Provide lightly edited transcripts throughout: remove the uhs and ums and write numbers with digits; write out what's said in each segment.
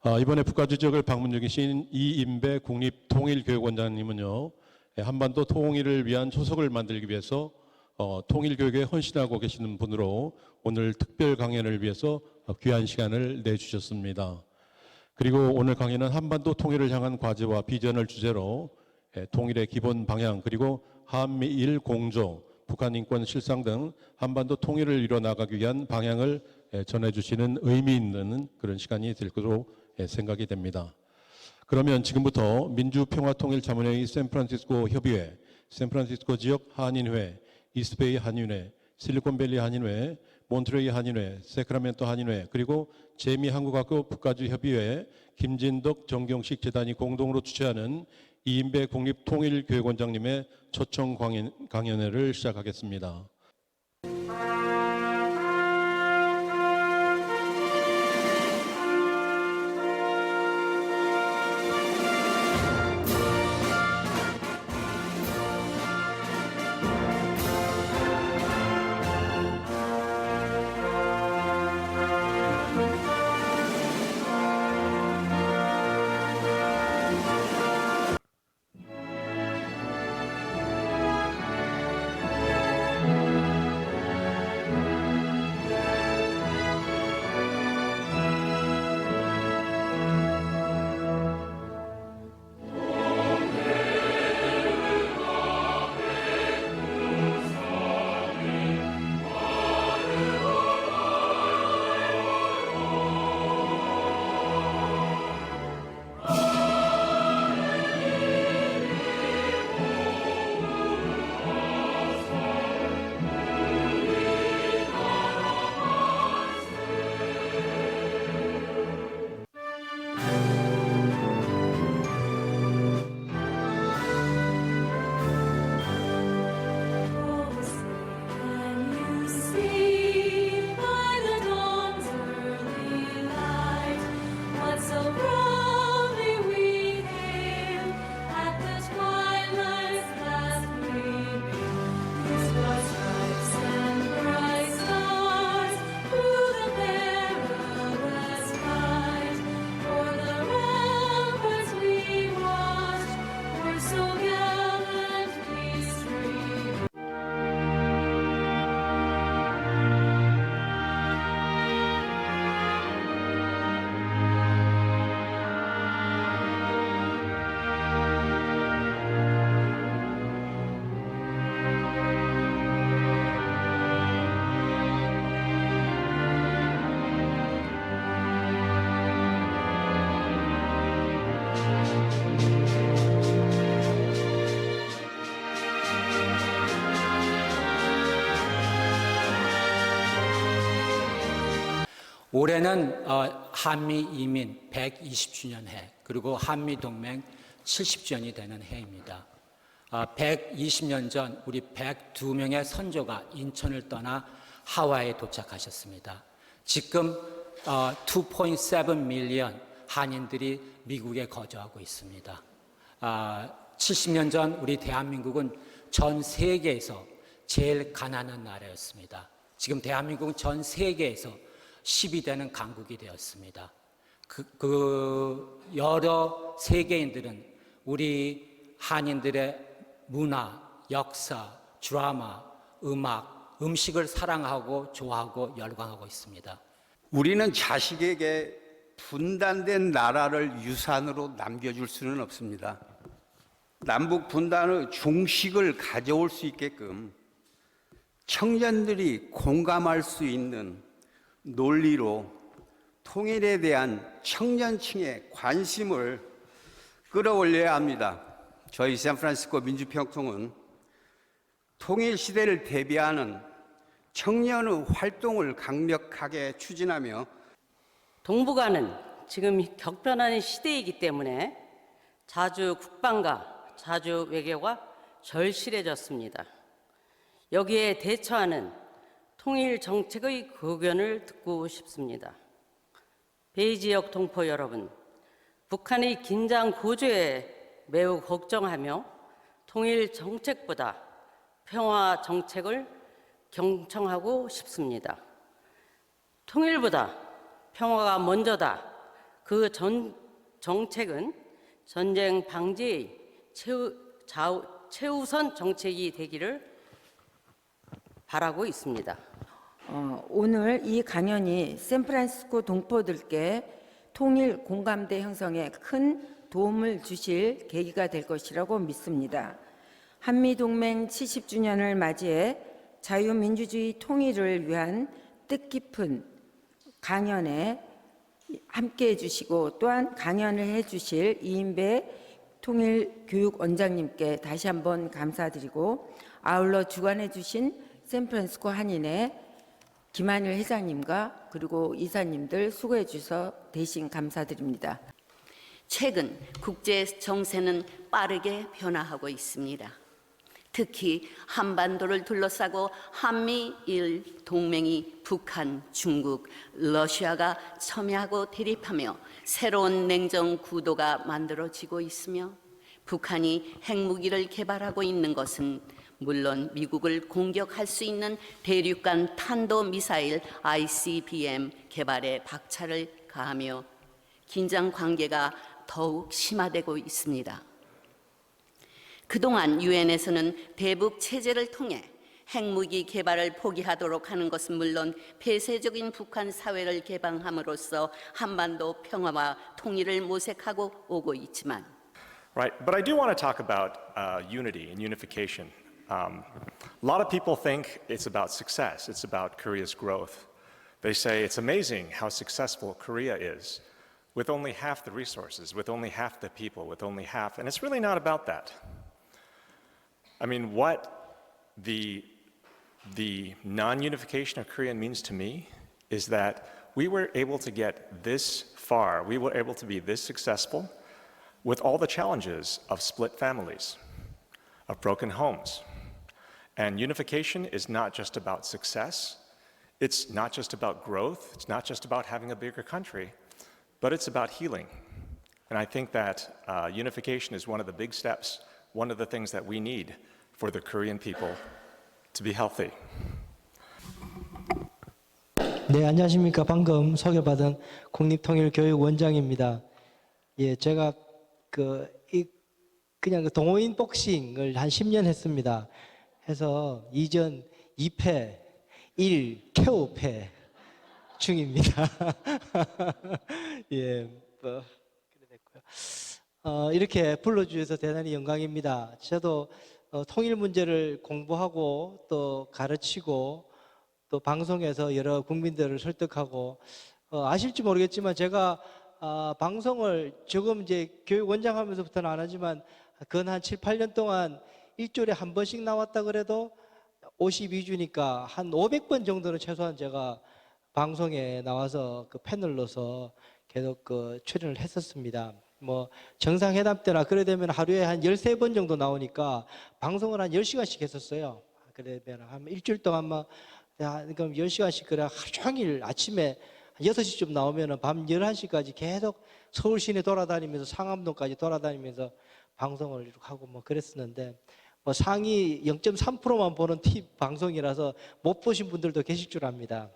이번에 북가주 지역을 방문 중이신 이인배 국립통일교육원장님은요, 한반도 통일을 위한 초석을 만들기 위해서 통일교육에 헌신하고 계시는 분으로 오늘 특별 강연을 위해서 귀한 시간을 내주셨습니다. 그리고 오늘 강연은 한반도 통일을 향한 과제와 비전을 주제로 통일의 기본 방향, 그리고 한미일 공조, 북한 인권 실상 등 한반도 통일을 이뤄나가기 위한 방향을 전해주시는 의미 있는 그런 시간이 될 것으로 생각이 됩니다. 그러면 지금부터 민주평화통일자문회의 샌프란시스코 협의회, 샌프란시스코 지역 한인회, 이스트베이 한인회, 실리콘밸리 한인회, 몬트레이 한인회, 세크라멘토 한인회, 그리고 재미한국학교 북가주 협의회, 김진덕 정경식 재단이 공동으로 주최하는 이인배 국립통일교육원장님의 초청 강연회를 시작하겠습니다. 올해는 한미 이민 120주년 해, 그리고 한미 동맹 70주년이 되는 해입니다. 120년 전 우리 102명의 선조가 인천을 떠나 하와이에 도착하셨습니다. 지금 2.7 밀리언 한인들이 미국에 거주하고 있습니다. 70년 전 우리 대한민국은 전 세계에서 제일 가난한 나라였습니다. 지금 대한민국은 전 세계에서 10이 되는 강국이 되었습니다. 여러 세계인들은 우리 한인들의 문화, 역사, 드라마, 음악, 음식을 사랑하고 좋아하고 열광하고 있습니다. 우리는 자식에게 분단된 나라를 유산으로 남겨줄 수는 없습니다. 남북 분단의 종식을 가져올 수 있게끔 청년들이 공감할 수 있는 논리로 통일에 대한 청년층의 관심을 끌어올려야 합니다. 저희 샌프란시스코 민주평통은 통일 시대를 대비하는 청년의 활동을 강력하게 추진하며 동북아는 지금 격변하는 시대이기 때문에 자주 국방과 자주 외교가 절실해졌습니다. 여기에 대처하는 통일 정책의 고견을 듣고 싶습니다. 베이지역 동포 여러분, 북한의 긴장 고조에 매우 걱정하며 통일 정책보다 평화 정책을 경청하고 싶습니다. 통일보다 평화가 먼저다. 그 정책은 전쟁 방지의 최우선 정책이 되기를 바라고 있습니다. 오늘 이 강연이 샌프란시스코 동포들께 통일 공감대 형성에 큰 도움을 주실 계기가 될 것이라고 믿습니다. 한미동맹 70주년을 맞이해 자유민주주의 통일을 위한 뜻깊은 강연에 함께해 주시고 또한 강연을 해 주실 이인배 통일교육원장님께 다시 한번 감사드리고 아울러 주관해 주신 샌프란시스코 한인의 김한일 회장님과 그리고 이사님들 수고해 주셔서 대신 감사드립니다. 최근 국제 정세는 빠르게 변화하고 있습니다. 특히 한반도를 둘러싸고 한미일 동맹이 북한, 중국, 러시아가 첨예하고 대립하며 새로운 냉전 구도가 만들어지고 있으며 북한이 핵무기를 개발하고 있는 것은 물론 미국을 공격할 수 있는 대륙간 탄도미사일 ICBM 개발에 박차를 가하며 긴장 관계가 더욱 심화되고 있습니다. 그동안 유엔에서는 대북 체제를 통해 핵무기 개발을 포기하도록 하는 것은 물론 폐쇄적인 북한 사회를 개방함으로써 한반도 평화와 통일을 모색하고 오고 있지만 Right, but I do want to talk about unity and unification. A lot of people think it's about success, it's about Korea's growth. They say it's amazing how successful Korea is with only half the resources, with only half the people, with only half, and it's really not about that. I mean, what the non-unification of Korea means to me is that we were able to get this far, we were able to be this successful with all the challenges of split families, of broken homes. And unification is not just about success, it's not just about growth, it's not just about having a bigger country, but it's about healing. And I think that unification is one of the big steps, one of the things that we need for the Korean people to be healthy. 네, 안녕하십니까. 방금 소개받은 국립통일교육원장입니다. 예, 제가 그냥 동호인 복싱을 한 10년 했습니다. 해서 이전 2패, 1 KO패 중입니다. 예, 뭐 그래 됐고요. 이렇게 불러주셔서 대단히 영광입니다. 저도 통일 문제를 공부하고 또 가르치고 또 방송에서 여러 국민들을 설득하고 아실지 모르겠지만 제가 방송을 지금 이제 교육원장 하면서부터는 안 하지만 근 한 7, 8년 동안 일주일에 한 번씩 나왔다 그래도 52주니까 한 500번 정도는 최소한 제가 방송에 나와서 그 패널로서 계속 출연을 했었습니다. 뭐 정상회담 때나 그래 되면 하루에 한 13번 정도 나오니까 방송을 한 10시간씩 했었어요. 그래 되면 한 일주일 동안 그럼 10시간씩 그래 하루 종일 아침에 6시쯤 나오면 밤 11시까지 계속 서울 시내 돌아다니면서 상암동까지 돌아다니면서 방송을 이렇게 하고 뭐 그랬었는데 뭐 상위 0.3%만 보는 방송이라서 못 보신 분들도 계실 줄 압니다.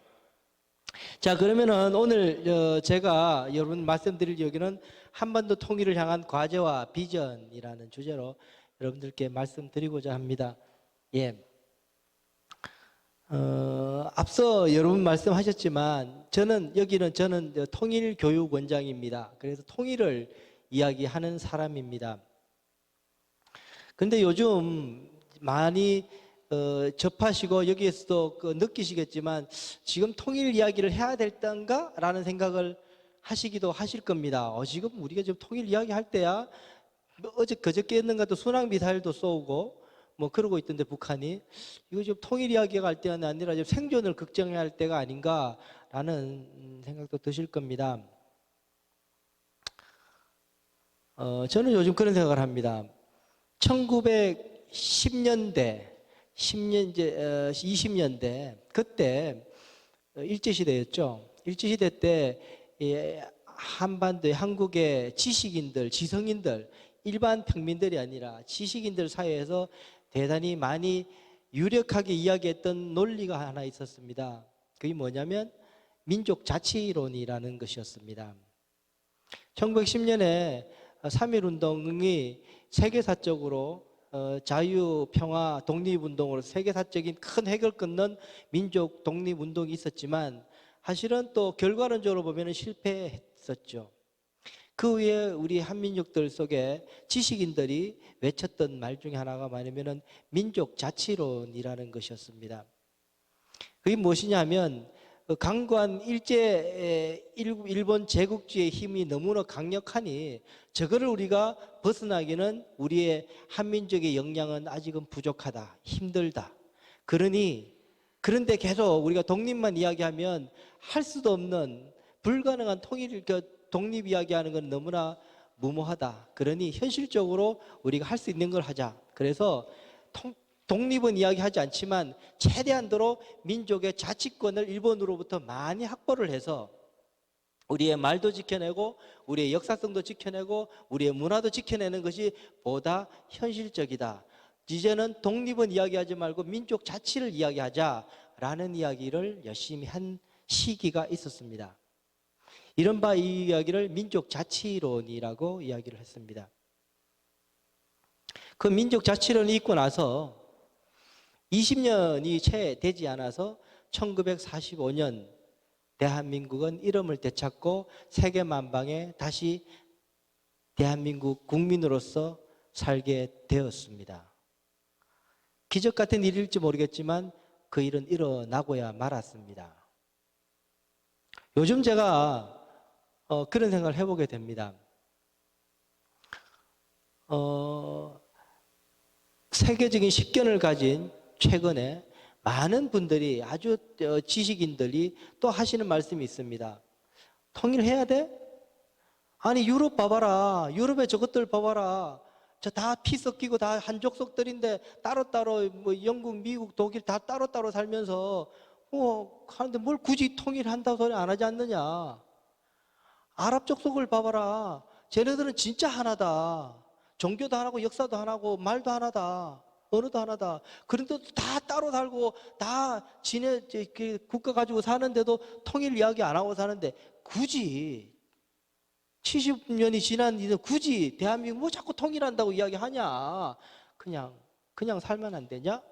자, 그러면은 오늘 제가 여러분 말씀드릴 여기는 한반도 통일을 향한 과제와 비전이라는 주제로 여러분들께 말씀드리고자 합니다. 예. 앞서 여러분 말씀하셨지만 저는 통일교육원장입니다. 그래서 통일을 이야기하는 사람입니다. 근데 요즘 많이 접하시고 여기에서도 느끼시겠지만 지금 통일 이야기를 해야 될 때인가? 라는 생각을 하시기도 하실 겁니다. 지금 우리가 지금 통일 이야기 할 때야 그저께 했는가 또 순항미사일도 쏘고 뭐 그러고 있던데 북한이 이거 지금 통일 이야기가 할 때가 아니라 지금 생존을 걱정해야 할 때가 아닌가라는 생각도 드실 겁니다. 저는 요즘 그런 생각을 합니다. 1910년대, 20년대 그때 일제시대였죠. 일제시대 때 한반도의 한국의 지식인들, 지성인들, 일반 평민들이 아니라 지식인들 사이에서 대단히 많이 유력하게 이야기했던 논리가 하나 있었습니다. 그게 뭐냐면 민족 자치론이라는 것이었습니다. 1910년에 3.1운동이 세계사적으로 자유, 평화, 독립운동으로 세계사적인 큰 획을 긋는 민족 독립운동이 있었지만 사실은 또 결과론적으로 보면 실패했었죠. 그 위에 우리 한민족들 속에 지식인들이 외쳤던 말 중에 하나가 뭐냐면 민족 자치론이라는 것이었습니다. 그게 무엇이냐면 강고한 일본 제국주의의 힘이 너무나 강력하니 저거를 우리가 벗어나기는 우리의 한민족의 역량은 아직은 부족하다, 힘들다. 그런데 계속 우리가 독립만 이야기하면 할 수도 없는 불가능한 독립 이야기하는 건 너무나 무모하다. 그러니 현실적으로 우리가 할 수 있는 걸 하자. 그래서 독립은 이야기하지 않지만 최대한도로 민족의 자치권을 일본으로부터 많이 확보를 해서 우리의 말도 지켜내고 우리의 역사성도 지켜내고 우리의 문화도 지켜내는 것이 보다 현실적이다. 이제는 독립은 이야기하지 말고 민족 자치를 이야기하자라는 이야기를 열심히 한 시기가 있었습니다. 이른바 이 이야기를 민족 자치론이라고 이야기를 했습니다. 그 민족 자치론이 있고 나서 20년이 채 되지 않아서 1945년 대한민국은 이름을 되찾고 세계 만방에 다시 대한민국 국민으로서 살게 되었습니다. 기적 같은 일일지 모르겠지만 그 일은 일어나고야 말았습니다. 요즘 제가 그런 생각을 해보게 됩니다. 세계적인 식견을 가진 최근에 많은 분들이 아주 지식인들이 또 하시는 말씀이 있습니다. 통일해야 돼? 아니 유럽 봐봐라. 유럽의 저것들 봐봐라. 저 다 피 섞이고 다 한족속들인데 따로따로 뭐 영국, 미국, 독일 다 따로따로 살면서 하는데 뭘 굳이 통일한다고 소리 안 하지 않느냐. 아랍 족속을 봐봐라. 쟤네들은 진짜 하나다. 종교도 하나고 역사도 하나고 말도 하나다. 언어도 하나다. 그런데도 다 따로 살고 다 국가 가지고 사는데도 통일 이야기 안 하고 사는데 굳이 70년이 지난 이제 굳이 대한민국 뭐 자꾸 통일한다고 이야기하냐. 그냥 살면 안 되냐?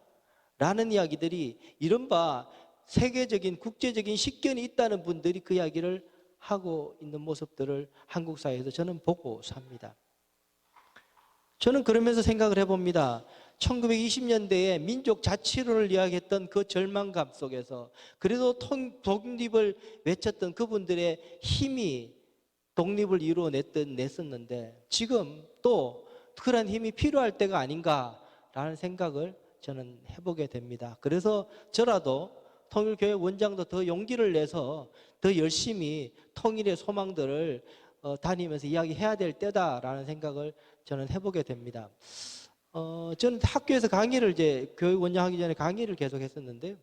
라는 이야기들이 이른바 세계적인 국제적인 식견이 있다는 분들이 그 이야기를 하고 있는 모습들을 한국 사회에서 저는 보고 삽니다. 저는 그러면서 생각을 해봅니다. 1920년대에 민족 자치론을 이야기했던 그 절망감 속에서 그래도 독립을 외쳤던 그분들의 힘이 독립을 냈었는데 지금 또 그런 힘이 필요할 때가 아닌가라는 생각을 저는 해보게 됩니다. 그래서 저라도 통일교회 원장도 더 용기를 내서 더 열심히 통일의 소망들을 다니면서 이야기해야 될 때다라는 생각을 저는 해보게 됩니다. 저는 학교에서 강의를 교육원장 하기 전에 강의를 계속 했었는데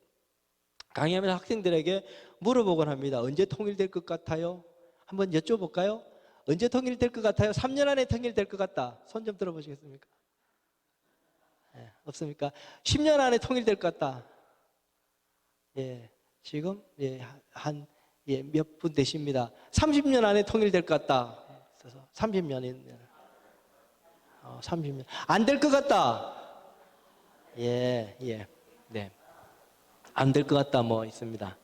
강의하면서 학생들에게 물어보곤 합니다. 언제 통일될 것 같아요? 한번 여쭤볼까요? 언제 통일될 것 같아요? 3년 안에 통일될 것 같다. 손 좀 들어보시겠습니까? 네, 없습니까? 10년 안에 통일될 것 같다. 예, 지금 몇 분 되십니다. 30년 안에 통일될 것 같다. 30년이 30년 안 될 것 같다. 네, 안 될 것 같다 뭐 있습니다.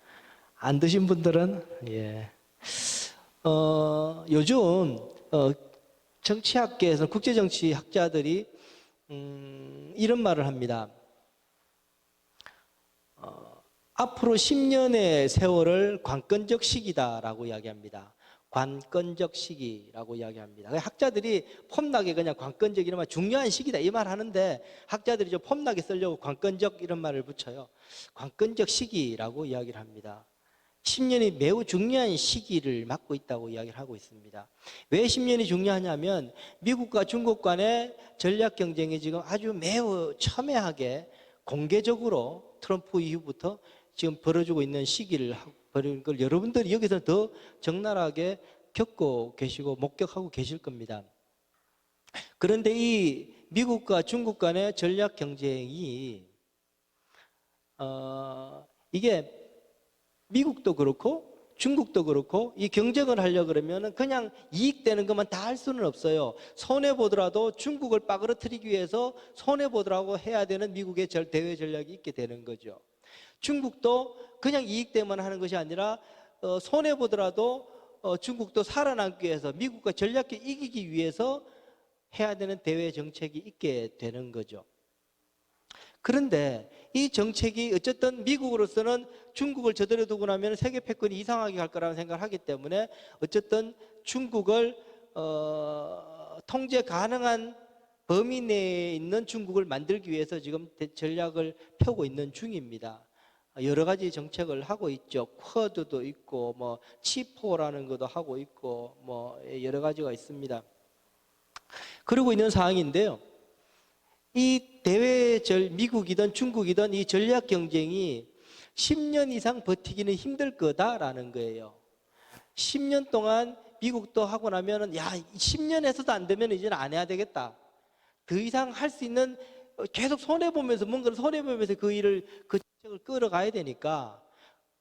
안 드신 분들은 요즘 정치학계에서 국제정치학자들이 이런 말을 합니다. 앞으로 10년의 세월을 관건적 시기다라고 이야기합니다. 관건적 시기라고 이야기합니다. 학자들이 폼나게 그냥 관건적 이런 말 중요한 시기다 이 말 하는데 학자들이 좀 폼나게 쓰려고 관건적 이런 말을 붙여요. 관건적 시기라고 이야기를 합니다. 10년이 매우 중요한 시기를 맞고 있다고 이야기를 하고 있습니다. 왜 10년이 중요하냐면 미국과 중국 간의 전략 경쟁이 지금 아주 매우 첨예하게 공개적으로 트럼프 이후부터 지금 벌어지고 있는 시기를 벌이는 걸 여러분들이 여기서 더 적나라하게 겪고 계시고 목격하고 계실 겁니다. 그런데 이 미국과 중국 간의 전략 경쟁이 이게 미국도 그렇고 중국도 그렇고 이 경쟁을 하려고 그러면 그냥 이익되는 것만 다 할 수는 없어요. 손해보더라도 중국을 빠그러뜨리기 위해서 손해보더라고 해야 되는 미국의 대외 전략이 있게 되는 거죠. 중국도 그냥 이익 때문에 하는 것이 아니라 손해보더라도 중국도 살아남기 위해서 미국과 전략적 이기기 위해서 해야 되는 대외 정책이 있게 되는 거죠. 그런데 이 정책이 어쨌든 미국으로서는 중국을 저들어 두고 나면 세계 패권이 이상하게 갈 거라는 생각을 하기 때문에 어쨌든 중국을 통제 가능한 범위 내에 있는 중국을 만들기 위해서 지금 전략을 펴고 있는 중입니다. 여러 가지 정책을 하고 있죠. 쿼드도 있고 뭐 치포라는 것도 하고 있고 뭐 여러 가지가 있습니다. 그러고 있는 상황인데요. 이 미국이든 중국이든 이 전략 경쟁이 10년 이상 버티기는 힘들 거다라는 거예요. 10년 동안 미국도 하고 나면은 10년에서도 안 되면 이제는 안 해야 되겠다. 더 이상 할 수 있는 계속 손해보면서 뭔가를 손해보면서 그 정책을 끌어가야 되니까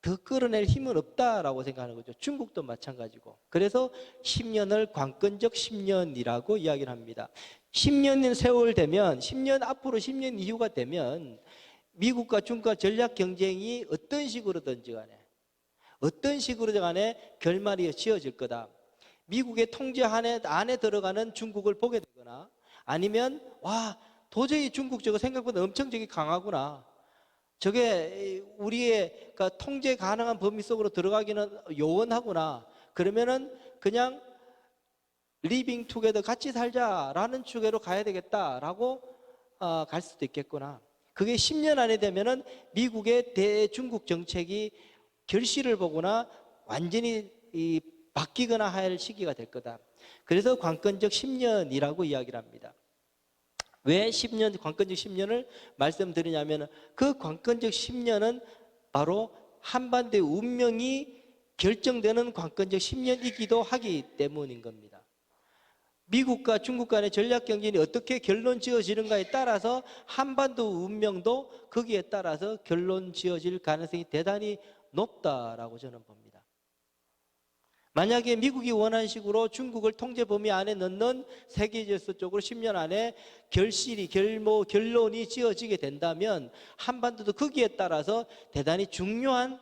더 끌어낼 힘은 없다라고 생각하는 거죠. 중국도 마찬가지고. 그래서 10년을 관건적 10년이라고 이야기를 합니다. 10년 세월 되면 10년 앞으로 10년 이후가 되면 미국과 중국과 전략 경쟁이 어떤 식으로든지 간에 결말이 지어질 거다. 미국의 통제 안에 들어가는 중국을 보게 되거나 아니면 도저히 중국 저거 생각보다 엄청 저기 강하구나. 저게 우리의 통제 가능한 범위 속으로 들어가기는 요원하구나. 그러면은 그냥 리빙 투게더 같이 살자라는 추계로 가야 되겠다라고 갈 수도 있겠구나. 그게 10년 안에 되면은 미국의 대중국 정책이 결실을 보거나 완전히 바뀌거나 할 시기가 될 거다. 그래서 관건적 10년이라고 이야기를 합니다. 왜 관건적 10년을 말씀드리냐면 그 관건적 10년은 바로 한반도의 운명이 결정되는 관건적 10년이기도 하기 때문인 겁니다. 미국과 중국 간의 전략 경쟁이 어떻게 결론 지어지는가에 따라서 한반도 운명도 거기에 따라서 결론 지어질 가능성이 대단히 높다라고 저는 봅니다. 만약에 미국이 원하는 식으로 중국을 통제 범위 안에 넣는 세계 질서 쪽으로 10년 안에 결론이 지어지게 된다면 한반도도 거기에 따라서 대단히 중요한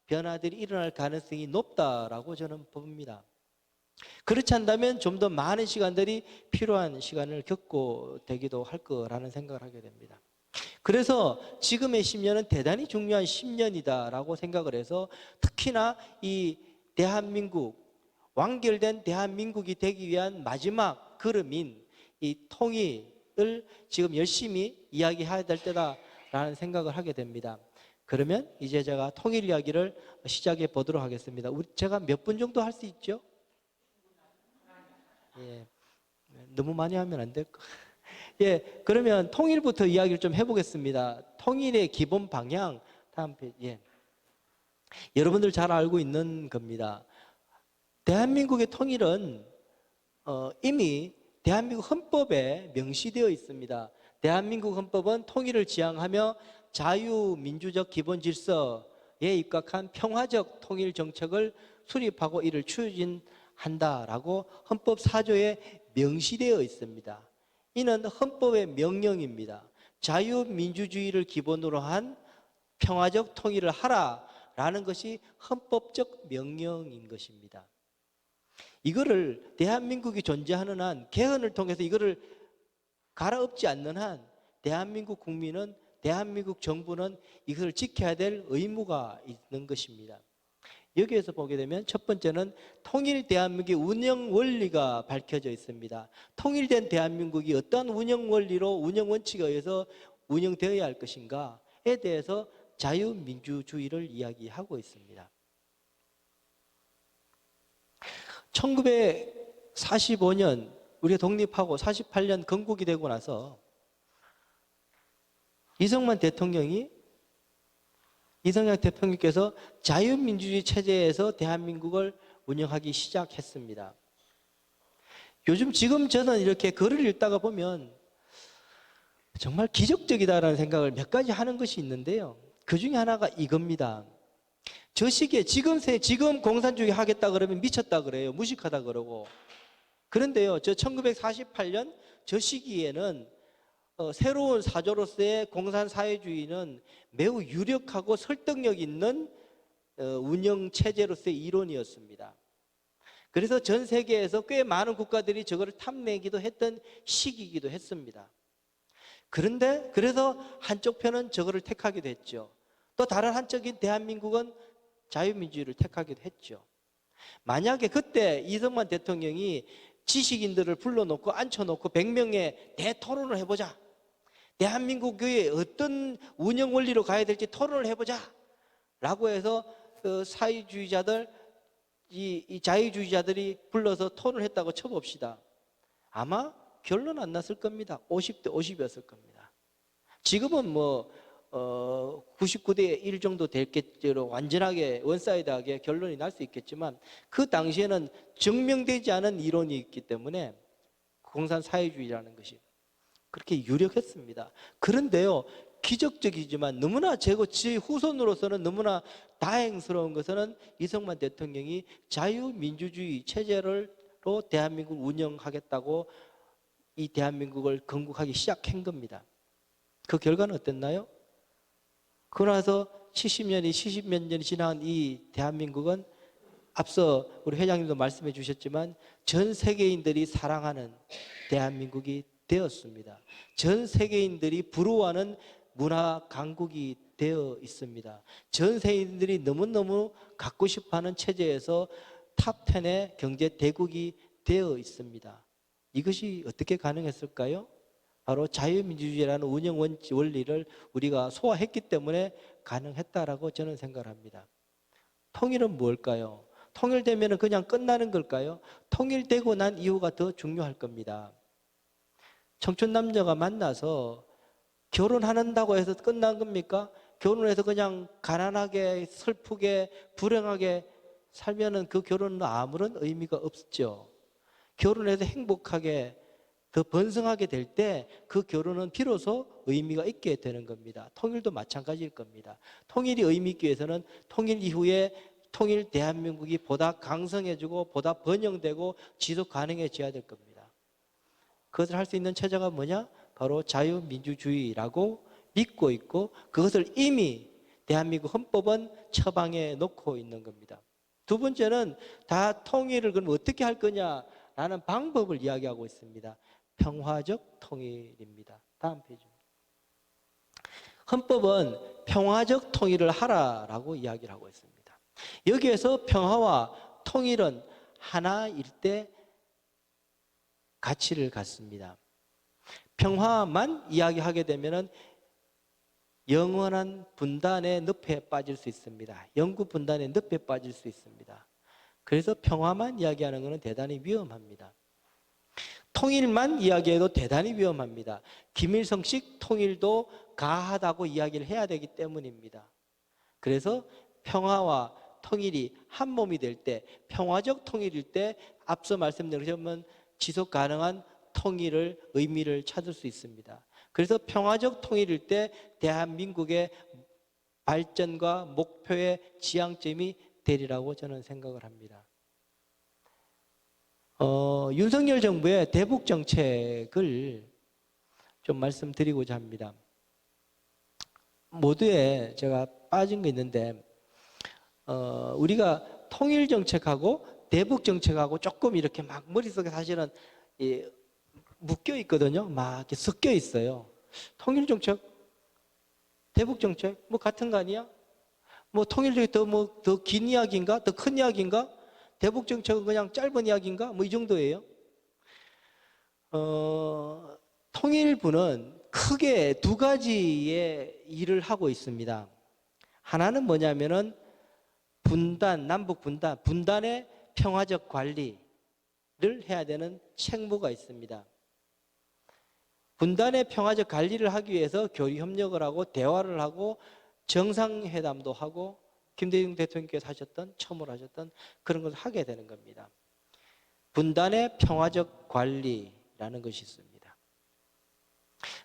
변화들이 일어날 가능성이 높다라고 저는 봅니다. 그렇지 않다면 좀 더 많은 시간들이 필요한 시간을 겪고 되기도 할 거라는 생각을 하게 됩니다. 그래서 지금의 10년은 대단히 중요한 10년이다라고 생각을 해서 특히나 이 완결된 대한민국이 되기 위한 마지막 걸음인 이 통일을 지금 열심히 이야기해야 될 때다라는 생각을 하게 됩니다. 그러면 이제 제가 통일 이야기를 시작해 보도록 하겠습니다. 제가 몇 분 정도 할 수 있죠? 예, 너무 많이 하면 안 될 거. 예, 그러면 통일부터 이야기를 좀 해보겠습니다. 통일의 기본 방향 다음 페이지. 예. 여러분들 잘 알고 있는 겁니다. 대한민국의 통일은 이미 대한민국 헌법에 명시되어 있습니다. 대한민국 헌법은 통일을 지향하며 자유민주적 기본 질서에 입각한 평화적 통일 정책을 수립하고 이를 추진한다라고 헌법 4조에 명시되어 있습니다. 이는 헌법의 명령입니다. 자유민주주의를 기본으로 한 평화적 통일을 하라라는 것이 헌법적 명령인 것입니다. 이거를 대한민국이 존재하는 한, 개헌을 통해서 이거를 갈아엎지 않는 한 대한민국 국민은, 대한민국 정부는 이것을 지켜야 될 의무가 있는 것입니다. 여기에서 보게 되면 첫 번째는 통일 대한민국의 운영 원리가 밝혀져 있습니다. 통일된 대한민국이 어떠한 운영 원리로, 운영 원칙에 의해서 운영되어야 할 것인가에 대해서 자유민주주의를 이야기하고 있습니다. 1945년 우리가 독립하고 48년 건국이 되고 나서 이승만 대통령께서 자유민주주의 체제에서 대한민국을 운영하기 시작했습니다. 지금 저는 이렇게 글을 읽다가 보면 정말 기적적이다라는 생각을 몇 가지 하는 것이 있는데요. 그 중에 하나가 이겁니다. 저 시기에 지금 공산주의 하겠다 그러면 미쳤다 그래요. 무식하다 그러고. 그런데요, 저 1948년 저 시기에는 새로운 사조로서의 공산사회주의는 매우 유력하고 설득력 있는 운영 체제로서의 이론이었습니다. 그래서 전 세계에서 꽤 많은 국가들이 저거를 탐내기도 했던 시기이기도 했습니다. 그런데 그래서 한쪽 편은 저거를 택하기도 했죠. 또 다른 한쪽인 대한민국은 자유민주주의를 택하기도 했죠. 만약에 그때 이승만 대통령이 지식인들을 불러놓고 앉혀놓고 100명의 대토론을 해보자. 대한민국 교회 어떤 운영 원리로 가야 될지 토론을 해보자. 라고 해서 사회주의자들, 이 자유주의자들이 불러서 토론을 했다고 쳐봅시다. 아마 결론 안 났을 겁니다. 50대 50이었을 겁니다. 지금은 뭐 99대 1 정도 됐겠죠. 완전하게 원사이드하게 결론이 날 수 있겠지만 그 당시에는 증명되지 않은 이론이 있기 때문에 공산사회주의라는 것이 그렇게 유력했습니다. 그런데요, 기적적이지만 너무나 제 후손으로서는 너무나 다행스러운 것은 이승만 대통령이 자유민주주의 체제로 대한민국을 운영하겠다고 이 대한민국을 건국하기 시작한 겁니다. 그 결과는 어땠나요? 그러고 나서 70몇 년이 지난 이 대한민국은 앞서 우리 회장님도 말씀해 주셨지만 전 세계인들이 사랑하는 대한민국이 되었습니다. 전 세계인들이 부러워하는 문화 강국이 되어 있습니다. 전 세계인들이 너무너무 갖고 싶어하는 체제에서 탑 10의 경제 대국이 되어 있습니다. 이것이 어떻게 가능했을까요? 바로 자유민주주의라는 운영 원리를 우리가 소화했기 때문에 가능했다라고 저는 생각을 합니다. 통일은 뭘까요? 통일되면 그냥 끝나는 걸까요? 통일되고 난 이후가 더 중요할 겁니다. 청춘 남녀가 만나서 결혼한다고 해서 끝난 겁니까? 결혼해서 그냥 가난하게 슬프게 불행하게 살면은 그 결혼은 아무런 의미가 없죠. 결혼해서 행복하게 더 번성하게 될 때 그 결혼은 비로소 의미가 있게 되는 겁니다. 통일도 마찬가지일 겁니다. 통일이 의미 있기 위해서는 통일 이후에 통일 대한민국이 보다 강성해지고 보다 번영되고 지속 가능해져야 될 겁니다. 그것을 할 수 있는 체제가 뭐냐? 바로 자유민주주의라고 믿고 있고 그것을 이미 대한민국 헌법은 처방해 놓고 있는 겁니다. 두 번째는 다 통일을 그럼 어떻게 할 거냐라는 방법을 이야기하고 있습니다. 평화적 통일입니다. 다음 페이지입니다. 헌법은 평화적 통일을 하라라고 이야기를 하고 있습니다. 여기에서 평화와 통일은 하나일 때 가치를 갖습니다. 평화만 이야기하게 되면 영원한 분단의 늪에 빠질 수 있습니다. 영구 분단의 늪에 빠질 수 있습니다. 그래서 평화만 이야기하는 것은 대단히 위험합니다. 통일만 이야기해도 대단히 위험합니다. 김일성식 통일도 가하다고 이야기를 해야 되기 때문입니다. 그래서 평화와 통일이 한 몸이 될 때, 평화적 통일일 때 앞서 말씀드린 것처럼 지속 가능한 통일을 의미를 찾을 수 있습니다. 그래서 평화적 통일일 때 대한민국의 발전과 목표의 지향점이 되리라고 저는 생각을 합니다. 윤석열 정부의 대북 정책을 좀 말씀드리고자 합니다. 모두에 제가 빠진 게 있는데 우리가 통일 정책하고 대북 정책하고 조금 이렇게 막 머릿속에 사실은 묶여 있거든요. 막 이렇게 섞여 있어요. 통일 정책, 대북 정책 뭐 같은 거 아니야? 뭐 통일 정책 더 긴 이야기인가? 더 큰 이야기인가? 대북 정책은 그냥 짧은 이야기인가? 뭐 이 정도예요. 통일부는 크게 두 가지의 일을 하고 있습니다. 하나는 뭐냐면은 남북 분단의 평화적 관리를 해야 되는 책무가 있습니다. 분단의 평화적 관리를 하기 위해서 교류 협력을 하고 대화를 하고 정상회담도 하고 김대중 대통령께서 처음으로 하셨던 그런 것을 하게 되는 겁니다. 분단의 평화적 관리라는 것이 있습니다.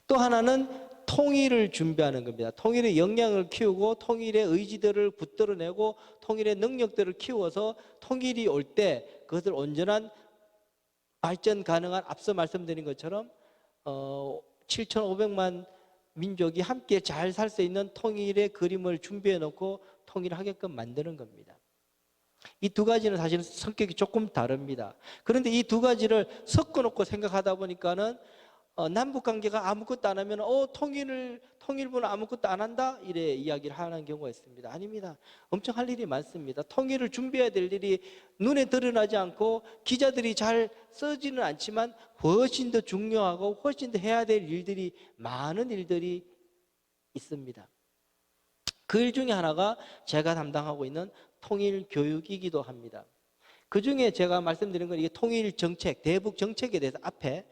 또 하나는 통일을 준비하는 겁니다. 통일의 역량을 키우고 통일의 의지들을 붙들어내고 통일의 능력들을 키워서 통일이 올 때 그것을 온전한 발전 가능한 앞서 말씀드린 것처럼 7,500만 민족이 함께 잘 살 수 있는 통일의 그림을 준비해 놓고 통일하게끔 만드는 겁니다. 이 두 가지는 사실 성격이 조금 다릅니다. 그런데 이 두 가지를 섞어놓고 생각하다 보니까는 남북 관계가 아무것도 안 하면 통일부는 아무것도 안 한다 이래 이야기를 하는 경우가 있습니다. 아닙니다. 엄청 할 일이 많습니다. 통일을 준비해야 될 일이 눈에 드러나지 않고 기자들이 잘 쓰지는 않지만 훨씬 더 중요하고 훨씬 더 해야 될 일들이 많은 일들이 있습니다. 그 일 중에 하나가 제가 담당하고 있는 통일 교육이기도 합니다. 그 중에 제가 말씀드린 건 이게 통일 정책, 대북 정책에 대해서 앞에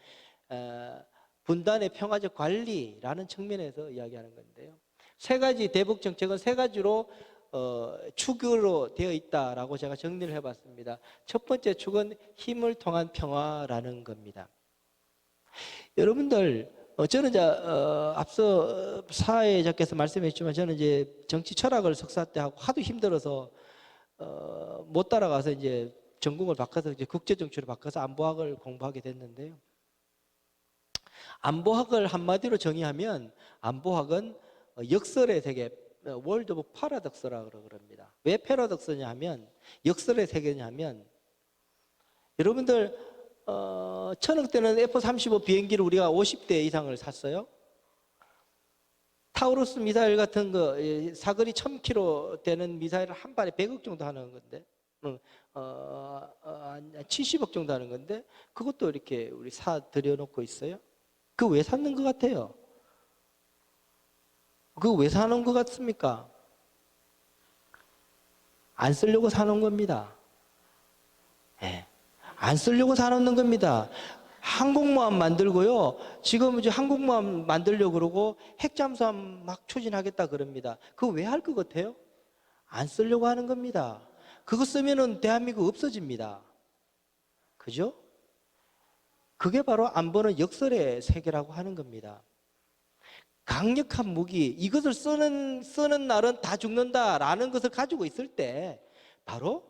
분단의 평화적 관리라는 측면에서 이야기하는 건데요. 세 가지 대북 정책은 세 가지로 축으로 되어 있다라고 제가 정리를 해봤습니다. 첫 번째 축은 힘을 통한 평화라는 겁니다. 여러분들 저는 이제 앞서 사회자께서 말씀했지만 저는 이제 정치 철학을 석사 때 하고 하도 힘들어서 못 따라가서 이제 전공을 바꿔서 이제 국제정치로 바꿔서 안보학을 공부하게 됐는데요. 안보학을 한마디로 정의하면 안보학은 역설의 세계, 월드 오브 파라독스라고 그럽니다. 왜 패러독스냐 하면 역설의 세계냐 하면 여러분들 천억 때는 F-35 비행기를 우리가 50대 이상을 샀어요. 타우루스 미사일 같은 거 사거리 1000km 되는 미사일을 한 발에 100억 정도 하는 건데 70억 정도 하는 건데 그것도 이렇게 우리 사 들여놓고 있어요. 그거 왜 샀는 것 같아요? 그거 왜 사는 것 같습니까? 안 쓰려고 사는 겁니다. 네. 안 쓰려고 사놓는 겁니다. 항공모함 만들고요. 지금 이제 항공모함 만들려고 그러고 핵잠수함 막 추진하겠다 그럽니다. 그거 왜 할 것 같아요? 안 쓰려고 하는 겁니다. 그거 쓰면은 대한민국 없어집니다. 그죠? 그게 바로 안보는 역설의 세계라고 하는 겁니다. 강력한 무기, 이것을 쓰는 날은 다 죽는다라는 것을 가지고 있을 때 바로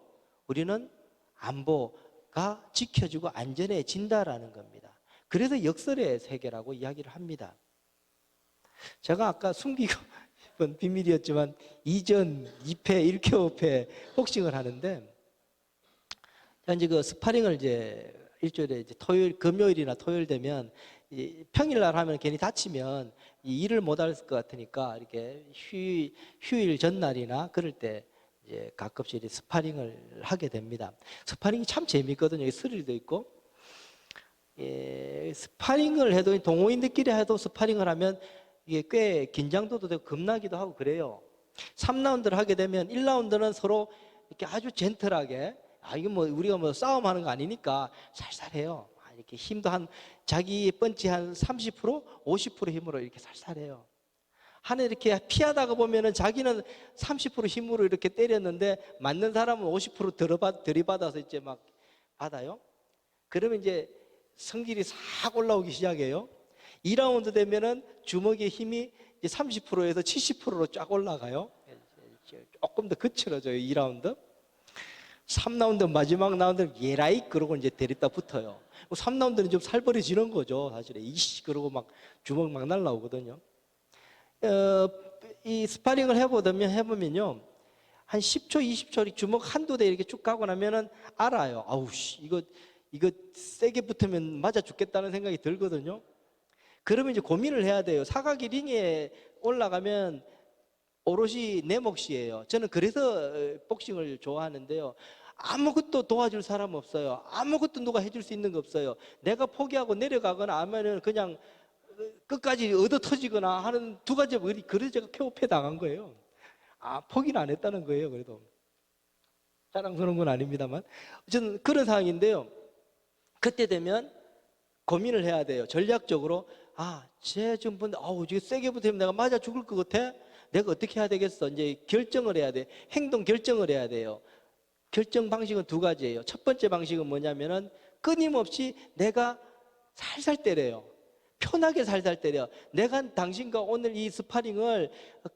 우리는 안보가 지켜지고 안전해진다라는 겁니다. 그래서 역설의 세계라고 이야기를 합니다. 제가 아까 숨기고 싶은 비밀이었지만 2전 2패 1켜 5패 복싱을 하는데 현재 그 스파링을 이제 일주일에 이제 금요일이나 토요일 되면 평일날 하면 괜히 다치면 일을 못 할 것 같으니까 이렇게 휴일 전날이나 그럴 때 이제 가끔씩 스파링을 하게 됩니다. 스파링이 참 재밌거든요. 스릴도 있고. 스파링을 해도 동호인들끼리 해도 스파링을 하면 이게 꽤 긴장도도 되고 겁나기도 하고 그래요. 3라운드를 하게 되면 1라운드는 서로 이렇게 아주 젠틀하게 이거 뭐 우리가 뭐 싸움하는 거 아니니까 살살해요. 이렇게 힘도 자기 펀치 한 30%, 50% 힘으로 이렇게 살살해요. 하나 이렇게 피하다가 보면은 자기는 30% 힘으로 이렇게 때렸는데 맞는 사람은 50% 들이받아서 이제 막 받아요. 그러면 이제 성질이 싹 올라오기 시작해요. 2라운드 되면은 주먹의 힘이 이제 30%에서 70%로 쫙 올라가요. 조금 더 거칠어져요. 2라운드. 3라운드 마지막 라운드는 예라이 그러고 이제 데리다 붙어요. 3라운드는 좀 살벌해지는 거죠. 사실은 이씨 그러고 막 주먹 막 날라오거든요. 이 스파링을 해보면요 한 10초 20초 주먹 한두 대 이렇게 쭉 가고 나면은 알아요. 아우씨 이거 세게 붙으면 맞아 죽겠다는 생각이 들거든요. 그러면 이제 고민을 해야 돼요. 사각이 링에 올라가면 오롯이 내 몫이에요. 저는 그래서 복싱을 좋아하는데요. 아무것도 도와줄 사람 없어요. 아무것도 누가 해줄 수 있는 거 없어요. 내가 포기하고 내려가거나 하면은 그냥 끝까지 얻어 터지거나 하는 두 가지. 그래서 제가 쾌호패 당한 거예요. 포기는 안 했다는 거예요. 그래도 자랑스러운 건 아닙니다만 저는 그런 상황인데요. 그때 되면 고민을 해야 돼요. 전략적으로 쟤 좀 이게 세게 붙으면 내가 맞아 죽을 것 같아. 내가 어떻게 해야 되겠어? 이제 결정을 해야 돼. 행동 결정을 해야 돼요. 결정 방식은 두 가지예요. 첫 번째 방식은 뭐냐면은 끊임없이 내가 살살 때려요. 편하게 살살 때려. 내가 당신과 오늘 이 스파링을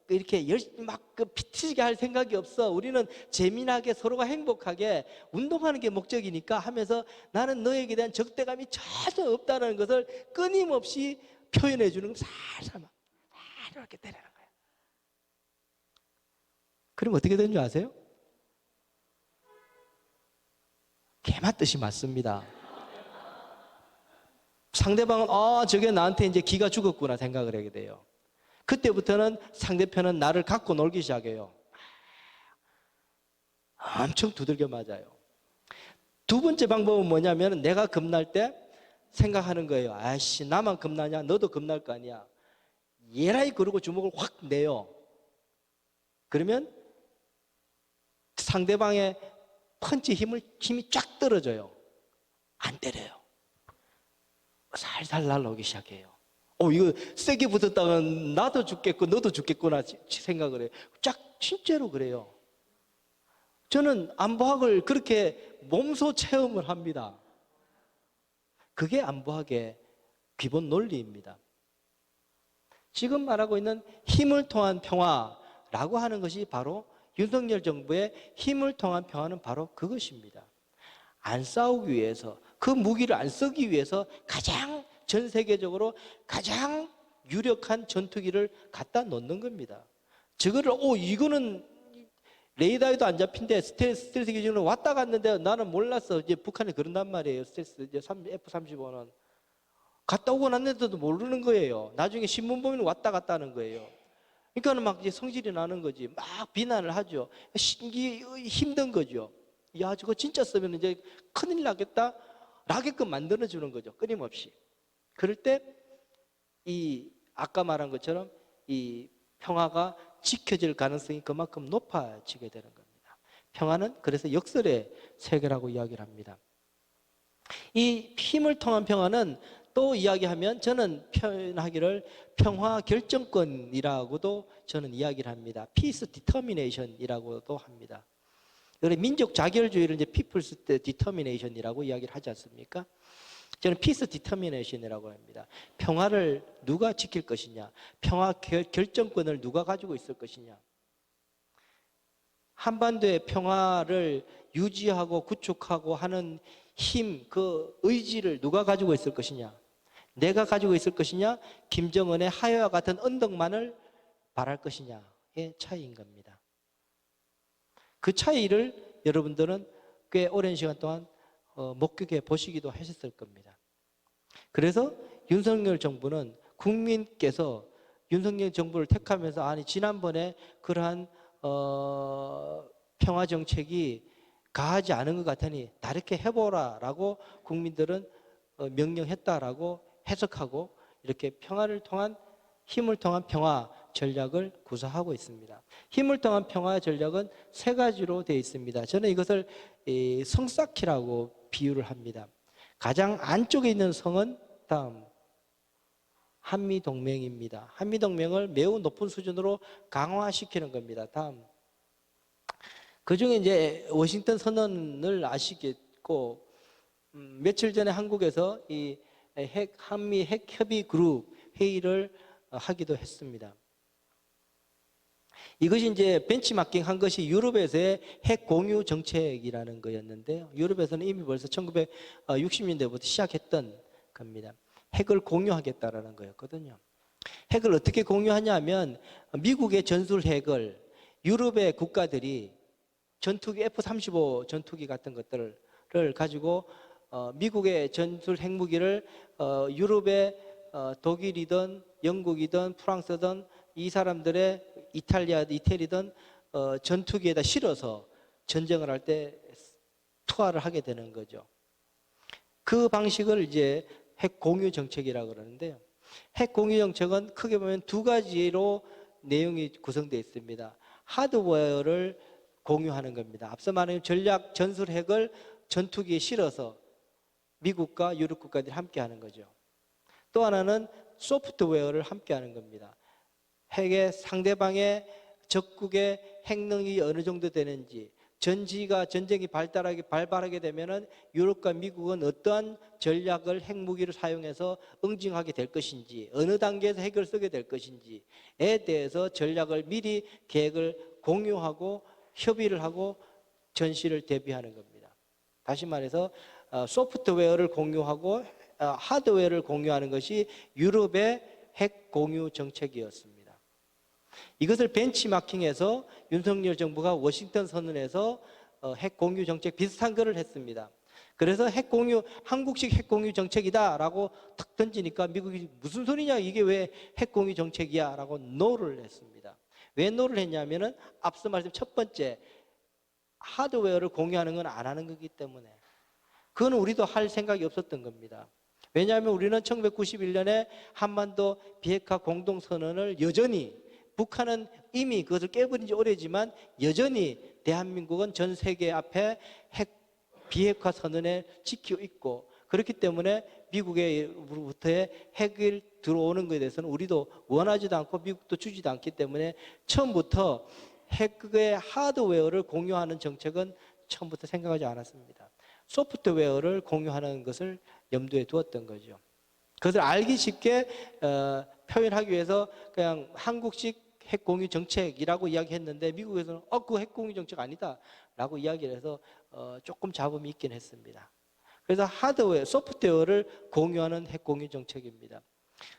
이렇게 열심히 막 피튀게 할 생각이 없어. 우리는 재미나게 서로가 행복하게 운동하는 게 목적이니까 하면서 나는 너에게 대한 적대감이 전혀 없다는 것을 끊임없이 표현해 주는 살살 막 이렇게 때리는 거예요. 그럼 어떻게 되는 줄 아세요? 개맞듯이 맞습니다. 상대방은 저게 나한테 이제 기가 죽었구나 생각을 하게 돼요. 그때부터는 상대편은 나를 갖고 놀기 시작해요. 엄청 두들겨 맞아요. 두 번째 방법은 뭐냐면 내가 겁날 때 생각하는 거예요. 아이씨, 나만 겁나냐? 너도 겁날 거 아니야. 예라이 그러고 주먹을 확 내요. 그러면 상대방의 펀치 힘이 쫙 떨어져요. 안 때려요. 살살 날라오기 시작해요. 이거 세게 붙었다가 나도 죽겠고 너도 죽겠구나 생각을 해요. 쫙 진짜로 그래요. 저는 안보학을 그렇게 몸소 체험을 합니다. 그게 안보학의 기본 논리입니다. 지금 말하고 있는 힘을 통한 평화라고 하는 것이 바로 윤석열 정부의 힘을 통한 평화는 바로 그것입니다. 안 싸우기 위해서, 그 무기를 안 쓰기 위해서 가장 전 세계적으로 가장 유력한 전투기를 갖다 놓는 겁니다. 저거를 이거는 레이더에도 안 잡힌데 스텔스 기준으로 왔다 갔는데 나는 몰랐어. 이제 북한이 그런단 말이에요. 스텔스 이제 F-35는 갔다 오고 났는데도 모르는 거예요. 나중에 신문 보면 왔다 갔다 하는 거예요. 그러니까는 막 이제 성질이 나는 거지. 막 비난을 하죠. 힘든 거죠. 야, 저거 진짜 쓰면 이제 큰일 나겠다 라게끔 만들어주는 거죠. 끊임없이. 그럴 때 이 아까 말한 것처럼 이 평화가 지켜질 가능성이 그만큼 높아지게 되는 겁니다. 평화는 그래서 역설의 세계라고 이야기를 합니다. 이 힘을 통한 평화는 또 이야기하면 저는 표현하기를 평화 결정권이라고도 저는 이야기를 합니다. Peace Determination이라고도 합니다. 그래서 민족 자결주의를 이제 People's Determination이라고 이야기를 하지 않습니까? 저는 Peace Determination이라고 합니다. 평화를 누가 지킬 것이냐, 평화 결정권을 누가 가지고 있을 것이냐. 한반도의 평화를 유지하고 구축하고 하는 힘, 그 의지를 누가 가지고 있을 것이냐, 내가 가지고 있을 것이냐, 김정은의 하야와 같은 언덕만을 바랄 것이냐의 차이인 겁니다. 그 차이를 여러분들은 꽤 오랜 시간 동안 목격해 보시기도 하셨을 겁니다. 그래서 윤석열 정부는 국민께서 윤석열 정부를 택하면서 아니 지난번에 그러한 평화 정책이 가하지 않은 것 같으니 다르게 해보라라고 국민들은 명령했다라고 해석하고 이렇게 평화를 통한 힘을 통한 평화 전략을 구사하고 있습니다. 힘을 통한 평화 전략은 세 가지로 되어 있습니다. 저는 이것을 성 쌓기라고 비유를 합니다. 가장 안쪽에 있는 성은 다음 한미동맹입니다. 한미동맹을 매우 높은 수준으로 강화시키는 겁니다. 다음 그중에 이제 워싱턴 선언을 아시겠고 며칠 전에 한국에서 이 한미 핵협의 그룹 회의를 하기도 했습니다. 이것이 이제 벤치마킹 한 것이 유럽에서의 핵 공유 정책이라는 거였는데요. 유럽에서는 이미 벌써 1960년대부터 시작했던 겁니다. 핵을 공유하겠다라는 거였거든요. 핵을 어떻게 공유하냐면 미국의 전술핵을 유럽의 국가들이 전투기 F-35 전투기 같은 것들을 가지고 미국의 전술 핵무기를 유럽의 독일이든 영국이든 프랑스든 이 사람들의 이태리든 전투기에다 실어서 전쟁을 할 때 투하를 하게 되는 거죠. 그 방식을 이제 핵 공유 정책이라고 그러는데요. 핵 공유 정책은 크게 보면 두 가지로 내용이 구성되어 있습니다. 하드웨어를 공유하는 겁니다. 앞서 말한 전략 전술 핵을 전투기에 실어서 미국과 유럽 국가들이 함께 하는 거죠. 또 하나는 소프트웨어를 함께 하는 겁니다. 핵의 상대방의 적국의 핵능이 어느 정도 되는지, 전쟁이 발발하게 되면은 유럽과 미국은 어떠한 전략을 핵무기를 사용해서 응징하게 될 것인지, 어느 단계에서 핵을 쓰게 될 것인지에 대해서 전략을 미리 계획을 공유하고 협의를 하고 전시를 대비하는 겁니다. 다시 말해서 소프트웨어를 공유하고 하드웨어를 공유하는 것이 유럽의 핵 공유 정책이었습니다. 이것을 벤치마킹해서 윤석열 정부가 워싱턴 선언에서 핵 공유 정책 비슷한 거를 했습니다. 그래서 한국식 핵 공유 정책이다라고 탁 던지니까 미국이 무슨 소리냐, 이게 왜 핵 공유 정책이야라고 노를 했습니다. 왜 노를 했냐면은 앞서 말씀 첫 번째, 하드웨어를 공유하는 건 안 하는 거기 때문에. 그건 우리도 할 생각이 없었던 겁니다. 왜냐하면 우리는 1991년에 한반도 비핵화 공동선언을 여전히, 북한은 이미 그것을 깨버린 지 오래지만 여전히 대한민국은 전 세계 앞에 비핵화 선언에 지키고 있고, 그렇기 때문에 미국으로부터의 핵을 들어오는 것에 대해서는 우리도 원하지도 않고 미국도 주지도 않기 때문에 처음부터 핵의 하드웨어를 공유하는 정책은 처음부터 생각하지 않았습니다. 소프트웨어를 공유하는 것을 염두에 두었던 거죠. 그것을 알기 쉽게 표현하기 위해서 그냥 한국식 핵공유 정책이라고 이야기했는데, 미국에서는 그 핵공유 정책 아니다 라고 이야기를 해서 조금 잡음이 있긴 했습니다. 그래서 하드웨어, 소프트웨어를 공유하는 핵공유 정책입니다.